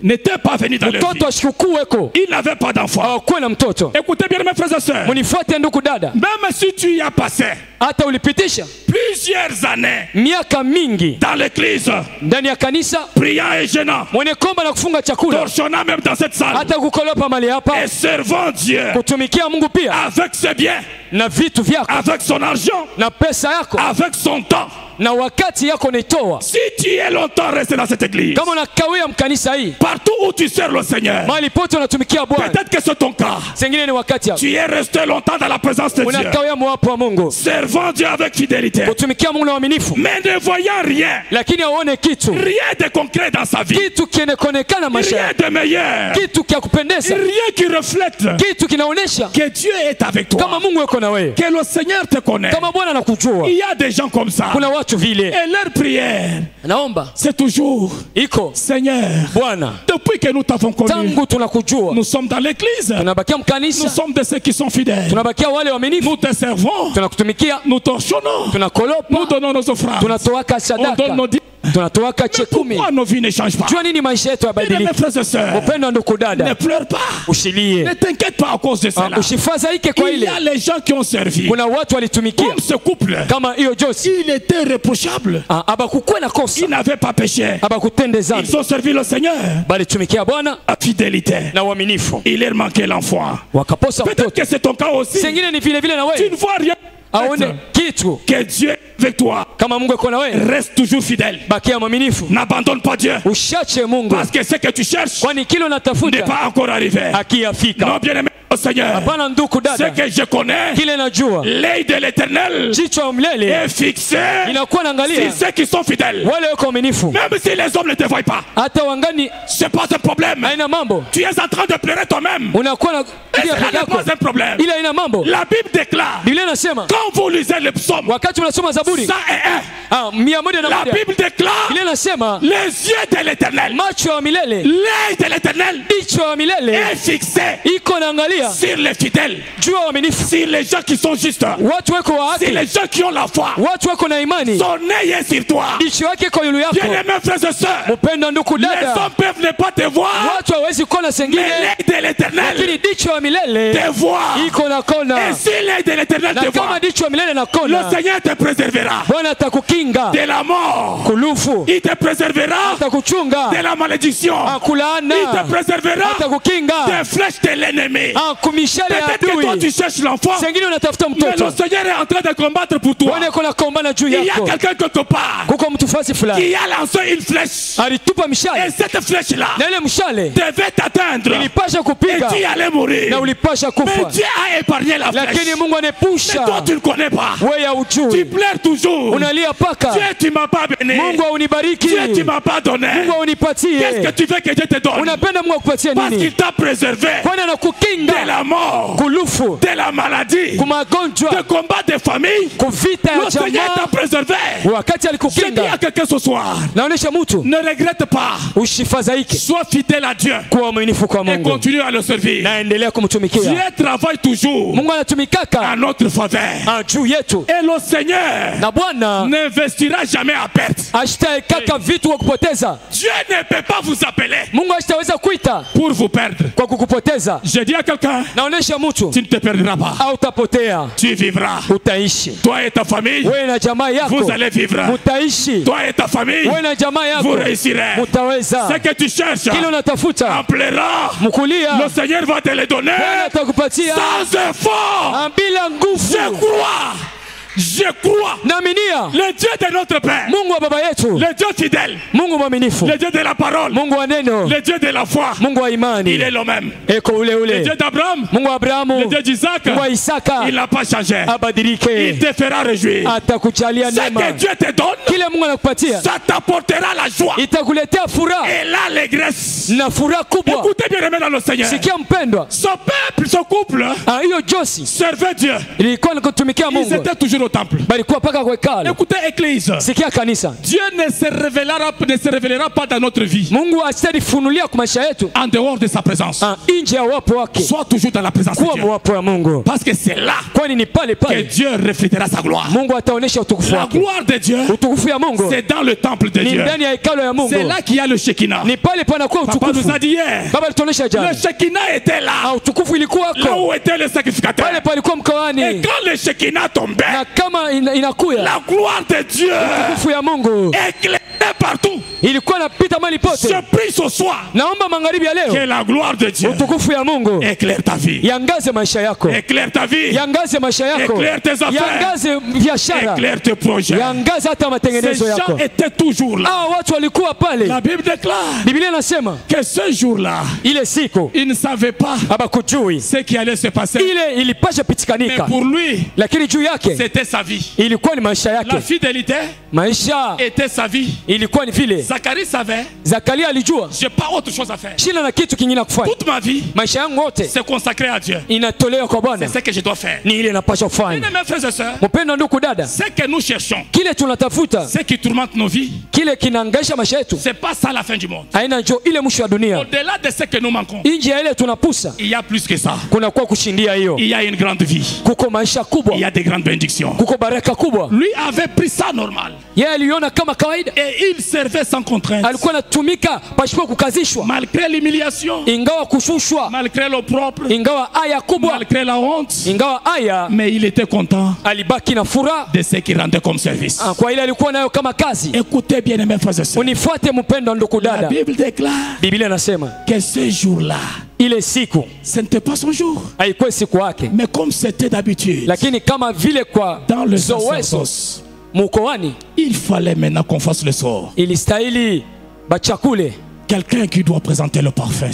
N'était pas venu dans leur vie. Il n'avait pas d'enfant. Écoutez bien mes frères et sœurs. Même si tu y as passé plusieurs années dans l'église, priant et gênant, torchonnant même dans cette salle, et servant Dieu avec ses biens, na vitu vyako, avec son argent, na pesa yako, avec son temps. Na wakati yako nitoa. Si tu es longtemps resté dans cette église, kama unakawia mkanisa hii, partout où tu sers le Seigneur, mahali pote unatumikia Bwana, peut-être que c'est ton cas. Sengine ni wakati yako. Tu es resté longtemps dans la présence de Dieu, unakawia mwapo wa Mungu, servant Dieu avec fidélité, kutumikia Mungu na uaminifu, mais ne voyant rien, lakini aone kitu, rien de concret dans sa vie, kitu kinaonekana maisha, rien de meilleur, kitu kia kupendeza, rien qui reflète, kitu kinaonesha que Dieu est avec toi, kama Mungu yuko na wewe, que le Seigneur te connaît, kama Bwana anakujua. Il y a des gens comme ça, kuna watu vile, et leur prière, naomba, c'est toujours iko Seigneur, Bwana, depuis que nous t'avons connu, tangu tunakujua, nous sommes dans l'église, tunabakia mkanisa, nous sommes de ceux qui sont fidèles, tunabakia wale waaminifu, nous te servons, tunakutumikia, nous torchonnons, tunakolopa, nous donnons nos offrandes, tunatoaka sadaka, on donne nos dîmes. tunatoaka chekumi. Pourquoi nos vies ne changent pas? Jua nini maisha yetu yabadilika? Upendo ndugu dada, ne pleure pas, usilie, ne t'inquiète pas à cause de cela. Usifadhaike kwa ile. Il y a les gens qui ont servi. Kuna watu walitumikia comme ce couple, kama hiyo Josi, il était reprochable, abakukuwa na kosa, il n'avait pas péché, abakutende dhambi, ils ont servi le Seigneur, balitumikia Bwana à fidélité na uaminifu, il leur manquait l'enfant. Wakaposa peut-être que c'est ton cas aussi, sengine ni vile vile na wewe, tu ne vois rien, aone kitu, que Dieu est avec toi, kama Mungu yuko na wewe, reste toujours fidèle, bakia mwaminifu, n'abandonne pas Dieu, usiache Mungu, parce que ce que tu cherches kwani kile unatafuta n'est pas encore arrivé, hakiyafika. Non, bien aimé Seigneur, ce que je connais, l'œil de l'Éternel est fixé sur ceux qui sont fidèles. Même si les hommes ne te voient pas, c'est pas un problème. Tu es en train de pleurer toi-même. Et cela n'est pas un problème. La Bible déclare, quand vous lisez le psaume 101, la Bible déclare, les yeux de l'Éternel, l'œil de l'Éternel est fixé sur les fidèles, sur les gens qui sont justes, sur les gens qui ont la foi. Son œil est sur toi. Bien-aimés frères et sœurs, les hommes peuvent ne pas te voir, mais l'œil de l'Éternel te voit. Et si l'œil de l'Éternel te voit, le Seigneur te préservera de la mort, il te préservera de la malédiction, il te préservera des flèches de l'ennemi. Peut-être que toi tu cherches l'enfant, mais le Seigneur est en train de combattre pour toi. Il y a quelqu'un quelque part qui a lancé une flèche, et cette flèche là devait t'atteindre et tu allais mourir, mais Dieu a épargné la flèche. Mais toi tu ne connais pas, tu pleures toujours. Dieu tu m'as pas béni, Dieu tu m'as pas donné. Qu'est-ce que tu veux que Dieu te donne? Parce qu'il t'a préservé de la mort, de la maladie, de combat des familles. Le Seigneur t'a préservé. Je dis à quelqu'un ce soir, ne regrette pas, sois fidèle à Dieu et continue à le servir. Dieu travaille toujours à notre faveur, et le Seigneur n'investira jamais à perte. Dieu ne peut pas vous appeler pour vous perdre. Je dis à quelqu'un, tu ne te perdras pas, tu vivras. Toi et ta famille, vous allez vivre. Toi et ta famille, vous réussirez. Ce que tu cherches en pleurant, le Seigneur va te le donner sans effort. Je crois le Dieu de notre Père, le Dieu fidèle, le Dieu de la parole, le Dieu de la foi, il est le même. Le Dieu d'Abraham, le Dieu d'Isaac, il n'a pas changé. Il te fera réjouir. Ce que Dieu te donne, ça t'apportera la joie et l'allégresse. Écoutez bien, aimé dans le Seigneur, son peuple, son couple servait Dieu. Ils étaient toujours au temple. Écoutez, Église, Dieu ne se révélera pas dans notre vie en dehors de sa présence. Sois toujours dans la présence de Dieu, parce que c'est là que Dieu reflétera sa gloire. La gloire de Dieu, c'est dans le temple de Dieu. C'est là qu'il y a le Shekinah. Papa nous a dit hier, le Shekinah était là, là où était le sacrificateur. Et quand le Shekinah tombait, la gloire de Dieu éclaire Et partout. Je prie ce soir que la gloire de Dieu éclaire ta vie. Éclaire ta vie. Éclaire tes affaires. Éclaire tes projets. Ces gens étaient toujours là. La Bible déclare que ce jour-là, il ne savait pas ce qui allait se passer. Mais pour lui, c'était sa vie. La fidélité était sa vie. Zacharie savait, j'ai pas autre chose à faire. Toute ma vie, c'est consacré à Dieu. C'est ce que je dois faire. Mes frères et sœurs, ce que nous cherchons, ce qui tourmente nos vies, c'est pas ça la fin du monde. Au-delà de ce que nous manquons, il y a plus que ça. Il y a une grande vie. Il y a des grandes bénédictions. Lui avait pris ça normal. Et il servait sans contrainte. Malgré l'humiliation, malgré l'opprobre, malgré la honte, mais il était content de ce qu'il rendait comme service. Écoutez bien mes frères et sœurs. La Bible déclare que ce jour-là, ce n'était pas son jour. Mais comme c'était d'habitude, dans le sacerdoce, il fallait maintenant qu'on fasse le sort. Quelqu'un qui doit présenter le parfum.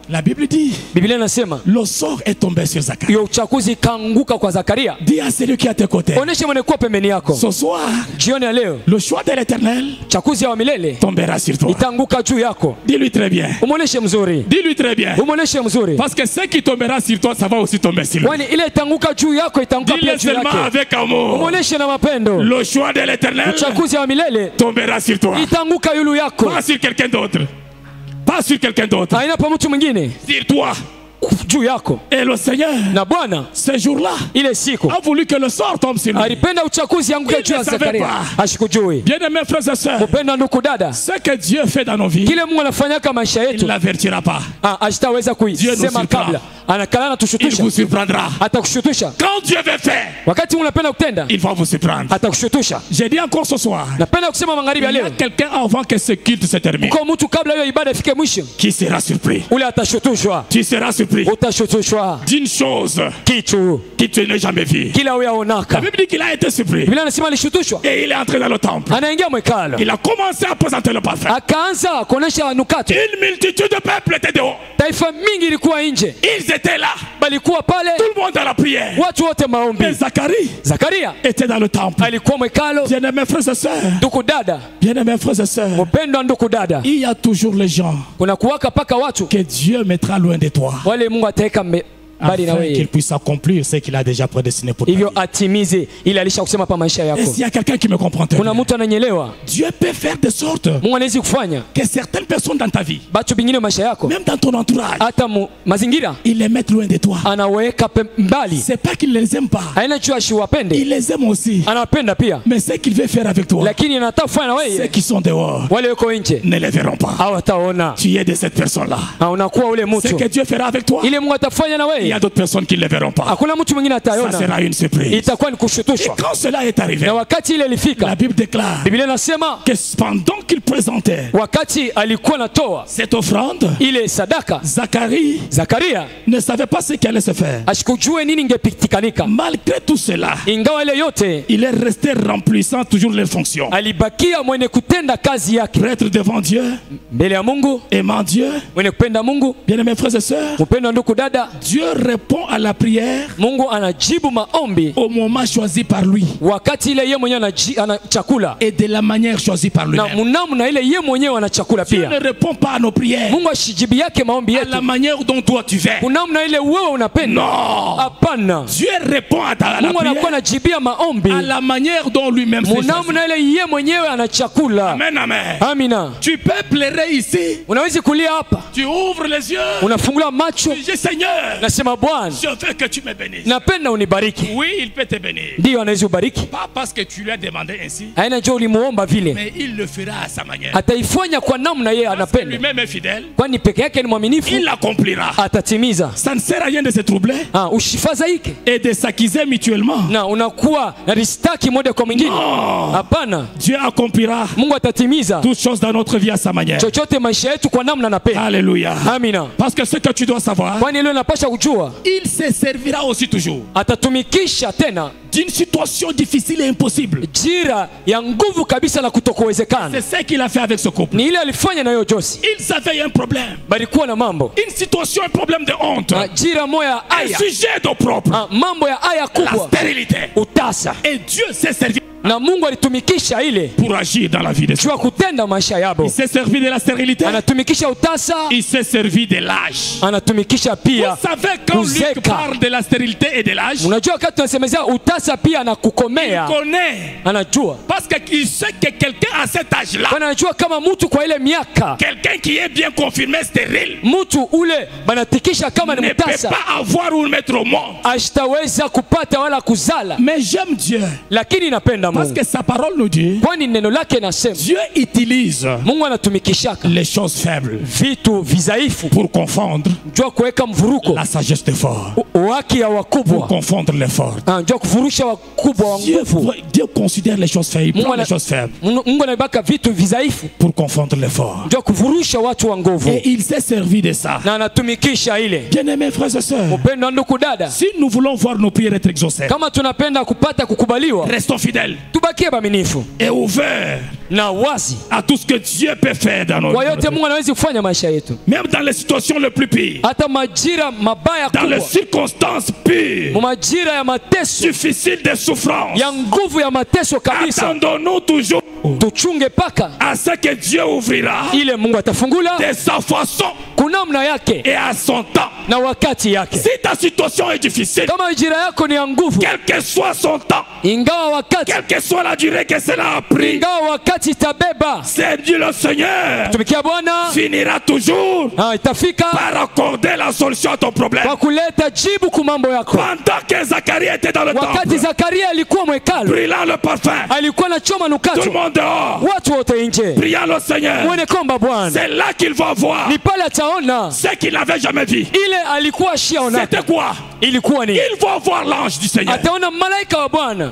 La Bible dit, le sort est tombé sur Zacharie. Dis à celui qui est à tes côtés, ce soir, le choix de l'Éternel tombera sur toi. Dis-lui très bien. Dis-lui très bien. Parce que ce qui tombera sur toi, ça va aussi tomber sur lui. Dis-le seulement avec amour. Le choix de l'Éternel tombera sur toi. Pas sur quelqu'un d'autre. Pas sur quelqu'un d'autre. Sur toi. Et le Seigneur, ce jour-là, a voulu que le sort tombe sur lui. Il ne savait pas. Bien aimés frères et sœurs, ce que Dieu fait dans nos vies, il ne l'avertira pas. Dieu nous surprend. Il vous surprendra. Quand Dieu veut faire, il va vous surprendre. J'ai dit encore ce soir, il y a quelqu'un avant que ce culte se termine qui sera surpris. Tu seras surpris d'une chose qui tu n'as jamais vue. La Bible dit qu'il a été surpris et il est entré dans le temple. Il a commencé à présenter le parfum. Une multitude de peuples était dehors. Ils étaient là. Tout le monde à la prière. Mais Zacharie était dans le temple. Bien aimés frères et sœurs, bien aimés frères et sœurs, il y a toujours les gens que Dieu mettra loin de toi, afin qu'il puisse accomplir ce qu'il a déjà prédestiné pour toi. Et s'il y a quelqu'un qui me comprend, Dieu peut faire de sorte que certaines personnes dans ta vie, même dans ton entourage, il les met loin de toi. C'est pas qu'il les aime pas, il les aime aussi. Mais ce qu'il veut faire avec toi, ceux qui sont dehors ne les verront pas. Tu es de cette personne-là. Ce que Dieu fera avec toi, il y a d'autres personnes qui ne le verront pas. Ça sera une surprise. Et quand cela est arrivé, la Bible déclare que pendant qu'il présentait cette offrande, Zacharie ne savait pas ce qui allait se faire. Malgré tout cela, il est resté remplissant toujours les fonctions. Prêtre devant Dieu, aimant Dieu. Bien aimés frères et sœurs, Dieu répond à la prière au moment choisi par lui et de la manière choisie par lui-même. Dieu ne répond pas à nos prières à la manière dont toi tu veux. Non. Dieu répond à la prière à la manière dont lui-même fait. Amen, amen. Tu peux pleurer ici. Tu ouvres les yeux. Tu dis Seigneur, anasema Bwana, je veux que tu me bénisses. Napenda unibariki. Oui, il peut te bénir. Ndio anaweza ubariki. Pas parce que tu lui as demandé ainsi. Haina njoo ulimuomba vile. Mais il le fera à sa manière. Ataifanya kwa namna yeye anapenda. Lui-même est fidèle. Kwani peke yake ni mwaminifu. Il l'accomplira. Atatimiza. Ça ne sert à rien de se troubler. Usifadhaike. Et de s'accuser mutuellement. Na unakuwa na ristaki moja kwa mwingine. Hapana. Dieu accomplira. Mungu atatimiza. Toutes choses dans notre vie à sa manière. Chochote maisha yetu kwa namna anapenda. Alléluia. Amina. Parce que ce que tu dois savoir. Kwani leo unapaswa kujua. Il se servira aussi toujours. Atatumikisha tena. D'une situation difficile et impossible. Jira ya nguvu kabisa na kutokuwezekana. C'est ce qu'il a fait avec ce couple. Ni ile alifanya na Josi. Ils avaient un problème. Balikuwa na mambo. Une situation, un problème de honte. Jira moya aya. Un sujet d'opprobre. Mambo ya aya kubwa. La stérilité. Utasa. Et Dieu s'est servi. Na Mungu alitumikisha ile pour agir dans la vie de ceux. Kutenda maisha yabo. Il s'est servi de la stérilité. Anatumikisha utasa. Il s'est servi de l'âge. Anatumikisha pia. Vous savez quand Luc parle de la stérilité et de l'âge. Unajua wakati tunasemezea utasa pia na kukomea. Il connaît. Anajua. Parce qu'il sait que quelqu'un à cet âge-là. Anajua kama mtu kwa ile miaka. Quelqu'un qui est bien confirmé stérile. Mtu ule banatikisha kama ni mtasa. Ne peut pas avoir ou mettre au monde. Ashtaweza kupata wala kuzala. Mais j'aime Dieu. Lakini napenda Mungu. Parce que sa parole nous dit. Kwani neno lake nasema. Dieu utilise. Mungu anatumikishaka. Les choses faibles. Vitu vizaifu. Pour confondre. Njoo kuweka mvuruko. La sagesse des forts. Haki ya wakubwa. Pour confondre les forts. Njoo kufurusha wakubwa wa nguvu. Dieu considère les choses faibles. Les choses faibles. Mungu anabaka vitu vizaifu. Pour confondre les forts. Njoo kufurusha watu wa nguvu. Et il s'est servi de ça. Na anatumikisha ile. Bien-aimés frères et sœurs. Upendo ndugu dada. Si nous voulons voir nos prières être exaucées. Kama tunapenda kupata kukubaliwa. Restons fidèles. Tubakie waaminifu. Et ouvert na wazi à tout ce que Dieu peut faire dans notre vie. Même dans les situations les plus pires. Dans les circonstances pires. Difficiles de souffrance. Attendons-nous toujours à ce que Dieu ouvrira de sa façon et à son temps. Si ta situation est difficile, quel que soit son temps, quelle que soit la durée que cela a pris, c'est Dieu le Seigneur finira toujours par accorder la solution à ton problème. Pendant que Zacharie était dans le temple, brûlant le parfum, tout le monde dehors, priant le Seigneur, c'est là qu'il va voir ce qu'il n'avait jamais vu. C'était quoi? Il va voir l'ange du Seigneur.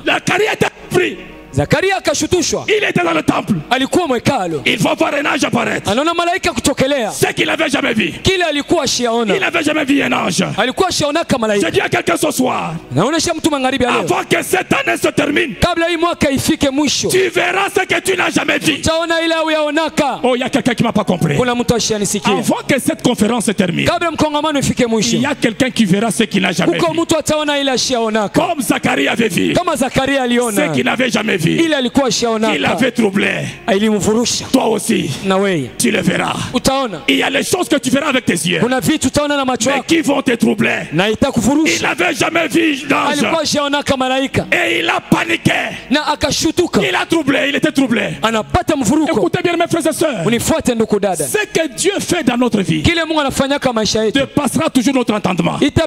Zacharie était pris. Zakaria akashutushwa. Il était dans le temple. Alikuwa mwekalo. Il va voir un ange apparaître. Anaona malaika kutokelea. Ce qu'il n'avait jamais vu. Kile alikuwa ashaona. Il n'avait jamais vu un ange. Alikuwa ashaona kama malaika. Je dis à quelqu'un ce soir. Naonesha mtu magharibi leo. Avant que cette année se termine. Kabla hii mwaka ifike mwisho. Tu verras ce que tu n'as jamais vu. Utaona ile uyaonaka. Oh, il y a quelqu'un qui m'a pas compris. Kuna mtu ashanisikia. Avant que cette conférence se termine. Kabla mkongamano ifike mwisho. Il y a quelqu'un qui verra ce qu'il n'a jamais vu. Uko mtu ataona ile ashaonaka. Comme Zacharie avait vu. Kama Zakaria aliona. Ce qu'il n'avait jamais vu. Ile alikuwa il avait troublé. Toi aussi, tu le verras. Il y a les choses que tu verras avec tes yeux, mais qui vont te troubler. Il n'avait jamais vu d'ange. Et il a paniqué. Il a troublé, il était troublé. Écoutez bien mes frères et sœurs. Ce que Dieu fait dans notre vie dépassera toujours notre entendement. Et ça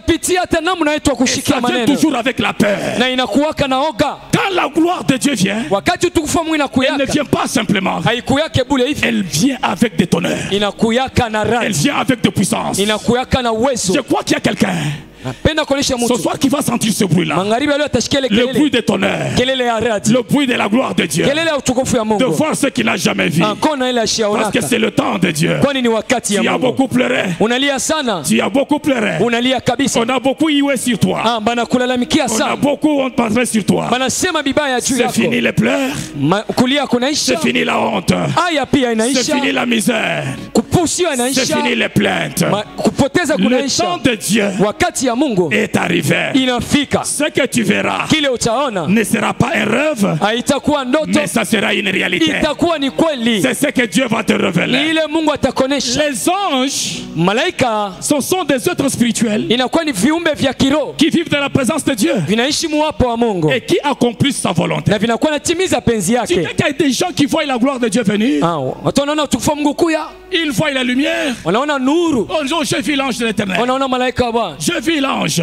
vient toujours avec la peur. Quand la gloire de Dieu vient, elle ne vient pas simplement. Elle vient avec des tonnerres. Elle vient avec de puissance. Je crois qu'il y a quelqu'un ce soir qui va sentir ce bruit-là. Le bruit des tonnerres. Le bruit de la gloire de Dieu. De voir ce qu'il n'a jamais vu. Parce que c'est le temps de Dieu. Tu as beaucoup pleuré. Tu as beaucoup pleuré. On a beaucoup hué sur toi. On a beaucoup parlé sur toi. C'est fini les pleurs. C'est fini la honte. C'est fini la misère. C'est fini les plaintes. Le temps de Dieu est arrivé. Ce que tu verras ne sera pas un rêve, mais ça sera une réalité. C'est ce que Dieu va te révéler. Les anges, ce sont des êtres spirituels qui vivent dans la présence de Dieu et qui accomplissent sa volonté. Tu sais qu'il y a des gens qui voient la gloire de Dieu venir. Ils voient voient la lumière. Oh, j'ai vu l'ange de l'Éternel. J'ai vu l'ange.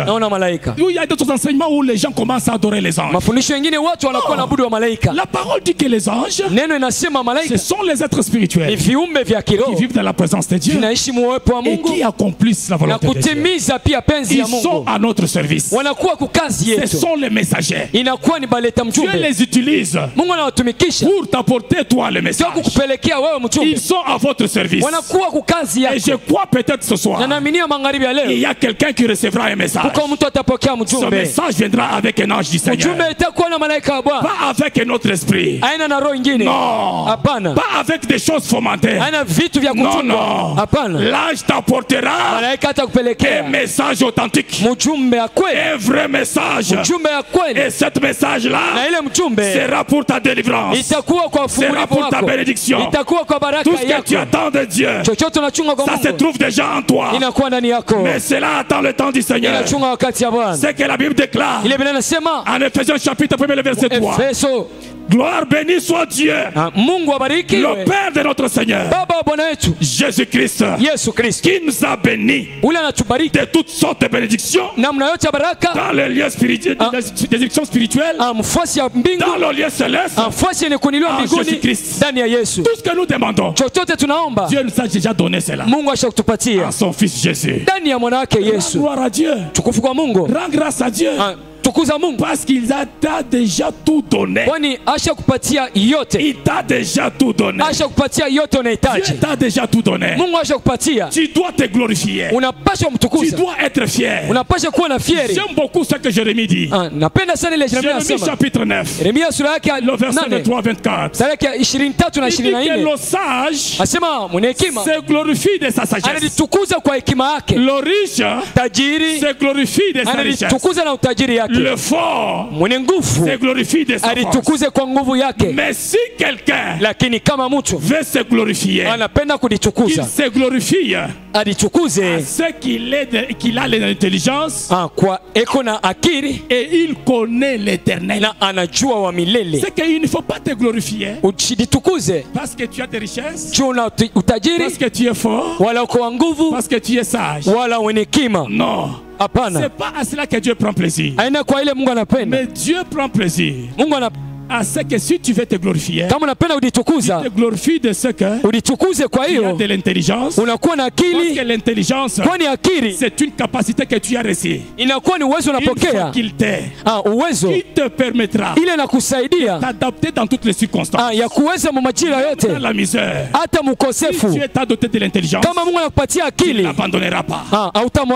Il y a d'autres enseignements où les gens commencent à adorer les anges. La parole dit que les anges, ce sont les êtres spirituels qui vivent dans la présence de Dieu et qui accomplissent la volonté de Dieu. Ils sont à notre service. Ce sont les messagers. Dieu les utilise pour t'apporter toi le message. Ils sont à votre service. Et je crois peut-être ce soir, il y a quelqu'un qui recevra un message. Ce message viendra avec un ange du Seigneur. Pas avec un autre esprit. Non. Pas avec des choses fomentées. Non, non. L'ange t'apportera un message authentique. Un vrai message. Et ce message-là sera pour ta délivrance. Sera pour ta bénédiction. Tout ce que tu attends de Dieu, ça se trouve déjà en toi. Mais cela attend le temps du Seigneur. C'est que la Bible déclare en Ephésiens chapitre 1 verset 3. Gloire béni soit Dieu, le Père de notre Seigneur Jésus-Christ, qui nous a bénis de toutes sortes de bénédictions dans les lieux spirituels, des bénédictions spirituelles, dans le lieu céleste, en Jésus-Christ. Tout ce que nous demandons, Dieu nous a déjà donné cela en son Fils Jésus. Gloire à Dieu, rends grâce à Dieu. Parce qu'il t'a déjà tout donné. Il t'a déjà tout donné. Dieu t'a déjà tout donné. Tu dois te glorifier. Tu dois être fier. J'aime beaucoup ce que Jérémie dit. Jérémie chapitre 9, le verset 23 à 24. Il dit que le sage se glorifie de sa sagesse. Le riche se glorifie de sa richesse. Le fort se glorifie de sa force. Mais si quelqu'un veut se glorifier, il se glorifie à ce qu'il a l'intelligence et il connaît l'Éternel. C'est qu'il ne faut pas te glorifier parce que tu as des richesses, parce que tu es fort, parce que tu es sage. Non. C'est pas à cela que Dieu prend plaisir. Mais Dieu prend plaisir à ce que si tu veux te glorifier, tu te glorifies de ce que tu as de l'intelligence. Parce que l'intelligence, c'est une capacité que tu as reçue. Une fois qu'il t'est, il te permettra de t'adapter dans toutes les circonstances. Dans la misère, si tu es doté de l'intelligence, tu ne l'abandonneras pas.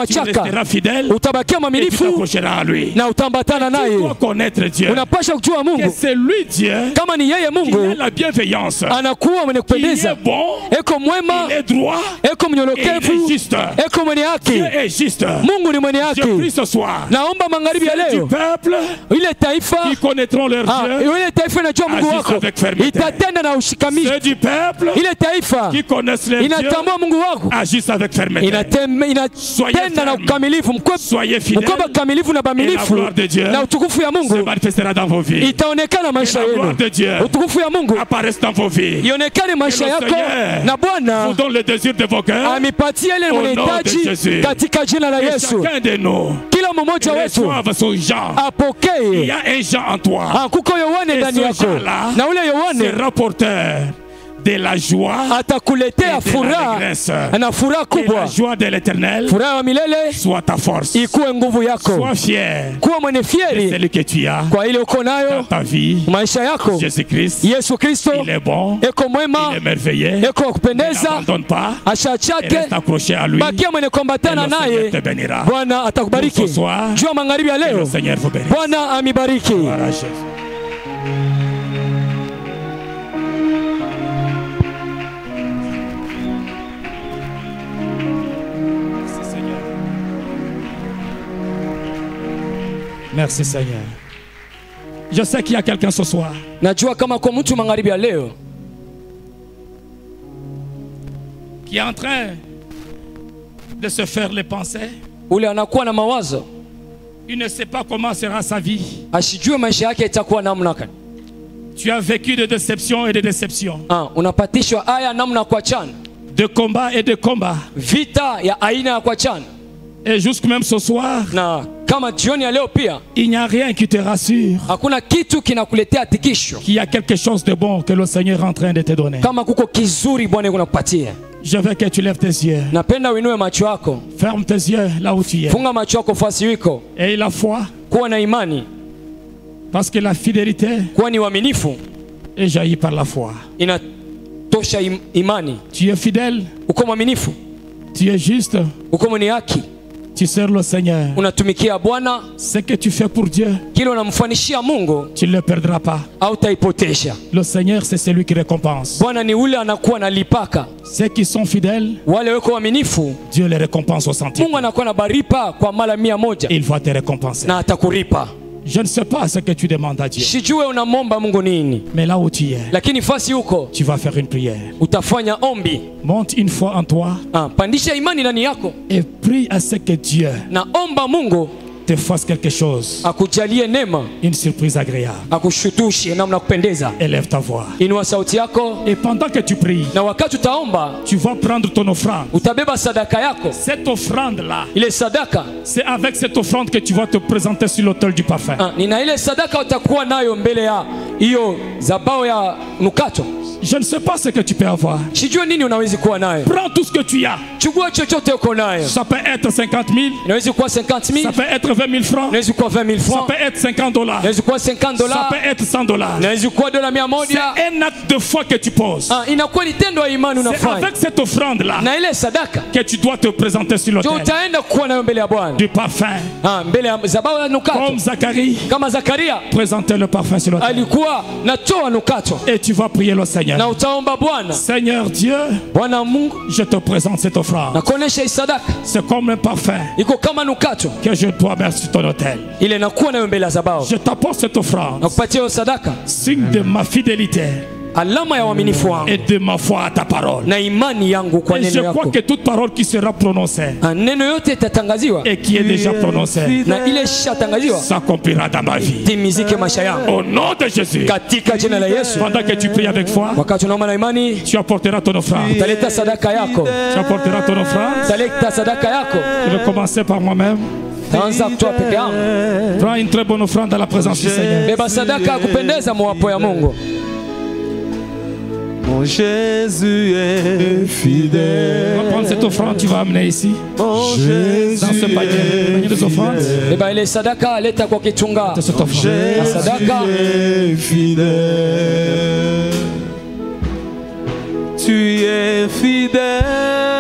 Tu resteras fidèle et tu t'approcheras à lui. Tu dois connaître Dieu. Que c'est lui Dieu qui a la bienveillance, qui est bon, il est droit et il est juste. Dieu est juste. Je prie ce soir, c'est du peuple qui connaîtront leur Dieu, agissent avec fermeté. C'est du peuple qui connaissent leur Dieu, agissent avec fermeté. Soyez fermes, soyez fidèles, et la gloire de Dieu se manifestera dans vos vies. La gloire de Dieu apparaisse dans vos vies. Et le Seigneur vous donne le désir de vos cœurs au nom de Jésus. Et chacun de nous reçoive son Jean. Il y a un Jean en toi. Et ce Jean-là, c'est rapporteur de la joie et de l'allégresse. Que la joie de l'Éternel soit ta force. Sois fier de celui que tu as dans ta vie. Jésus-Christ, il est bon, il est merveilleux, il n'abandonne pas, et reste accroché à lui, et le Seigneur te bénira. Pour ce soir, que le Seigneur vous bénisse. Voilà, Jésus. Merci Seigneur. Je sais qu'il y a quelqu'un ce soir qui est en train de se faire les pensées. Il ne sait pas comment sera sa vie. Tu as vécu de déception et de déception. de combat et de combat. Vita ya aina ya kuachana. Et jusque même ce soir, na kama jioni ya leo pia, il n'y a rien qui te rassure. Hakuna kitu kinakuletea tikisho. Qu'il y a quelque chose de bon que le Seigneur est en train de te donner. Kama kuko kizuri Bwana yunakupatia. Je veux que tu lèves tes yeux. Napenda uinue macho yako. Ferme tes yeux là où tu es. Funga macho yako fasi wiko. Et la foi. Kuwa na imani. Parce que la fidélité. Kuwa ni uaminifu. Est jaillie par la foi. Inatosha imani. Tu es fidèle. Uko mwaminifu. Tu es juste. Uko mwenye haki. Tu sers le Seigneur. Unatumikia Bwana. Ce que tu fais pour Dieu, kile unamfanishia Mungu, tu ne le perdras pas. Hautaipotesha. Le Seigneur, c'est celui qui récompense. Bwana ni ule anakuwa analipaka. Ceux qui sont fidèles, wale wako waaminifu, Dieu les récompense au centime. Mungu anakuwa anabaripa kwa mara 100. Il va te récompenser. Na atakuripa. Je ne sais pas ce que tu demandes à Dieu. Sijue unamomba Mungu nini. Mais là où tu es, lakini fasi huko, tu vas faire une prière. Utafanya ombi. Monte une fois en toi. Pandisha imani ndani yako. Et prie à ce que Dieu na omba Mungu te fasse quelque chose. Akujalie neema. Une surprise agréable. Akushutushe namna kupendeza. Élève ta voix. Inua sauti yako. Et pendant que tu pries, na wakati utaomba, tu vas prendre ton offrande. Utabeba sadaka yako. Cette offrande là, ile sadaka, c'est avec cette offrande que tu vas te présenter sur l'autel du parfum. Nina ile sadaka utakuwa nayo mbele ya hiyo zabao ya nukato. Je ne sais pas ce que tu peux avoir. Sijui nini unaweza kuwa nayo. Prends tout ce que tu as. Chukua chochote uko nayo. Ça peut être 50 000. Inaweza kuwa 50 000. Ça peut être 20 000 francs. Inaweza kuwa 20 000 francs. Ça peut être 50 $. Inaweza kuwa 50 $. Ça peut être 100 $. Inaweza kuwa dola 100. C'est un acte de foi que tu poses. Inakuwa ni tendo ya imani unafanya. C'est avec cette offrande là na ile sadaka que tu dois te présenter sur l'autel. Utaenda kuwa nayo mbele ya Bwana. Du parfum. Mbele ya zabao ya nukato. Comme Zacharie. Kama Zakaria. Présenter le parfum sur l'autel. Alikuwa natoa nukato. Et tu vas prier le Seigneur. Na utaomba Bwana. Seigneur Dieu, Bwana Mungu, je te présente cette offrande. Nakuonesha sadaka. C'est comme un parfum. Iko kama nukato. Que je dois mettre sur ton autel. Ile nakuwa nayo mbele ya zabao. Je t'apporte cette offrande. Nakupatia sadaka. Signe de ma fidélité. Alama ya uaminifu wangu. Et de ma foi à ta parole. Na imani yangu kwa neno yako. Je crois que toute parole qui sera prononcée. Neno yote itatangaziwa. Et qui est déjà prononcée. Na ile ishatangaziwa. S'accomplira dans ma vie. Timizike maisha yangu. Au nom de Jésus. Katika jina la Yesu. Pendant que tu pries avec foi. Wakati unaomba na imani. Tu apporteras ton offrande. Utaleta sadaka yako. Tu apporteras ton offrande. Utaleta sadaka yako. Je vais commencer par moi-même. Prends une très bonne offrande à la présence du Seigneur. Beba sadaka kupendeza mwapo ya Mungu. Mon Jésus est fidèle. On va prendre cette offrande, tu vas amener ici. Mon Jésus dans ce panier des offrandes. Beba ile sadaka leta kwa kichunga. Cette offrande. Sadaka est fidèle. Tu es fidèle.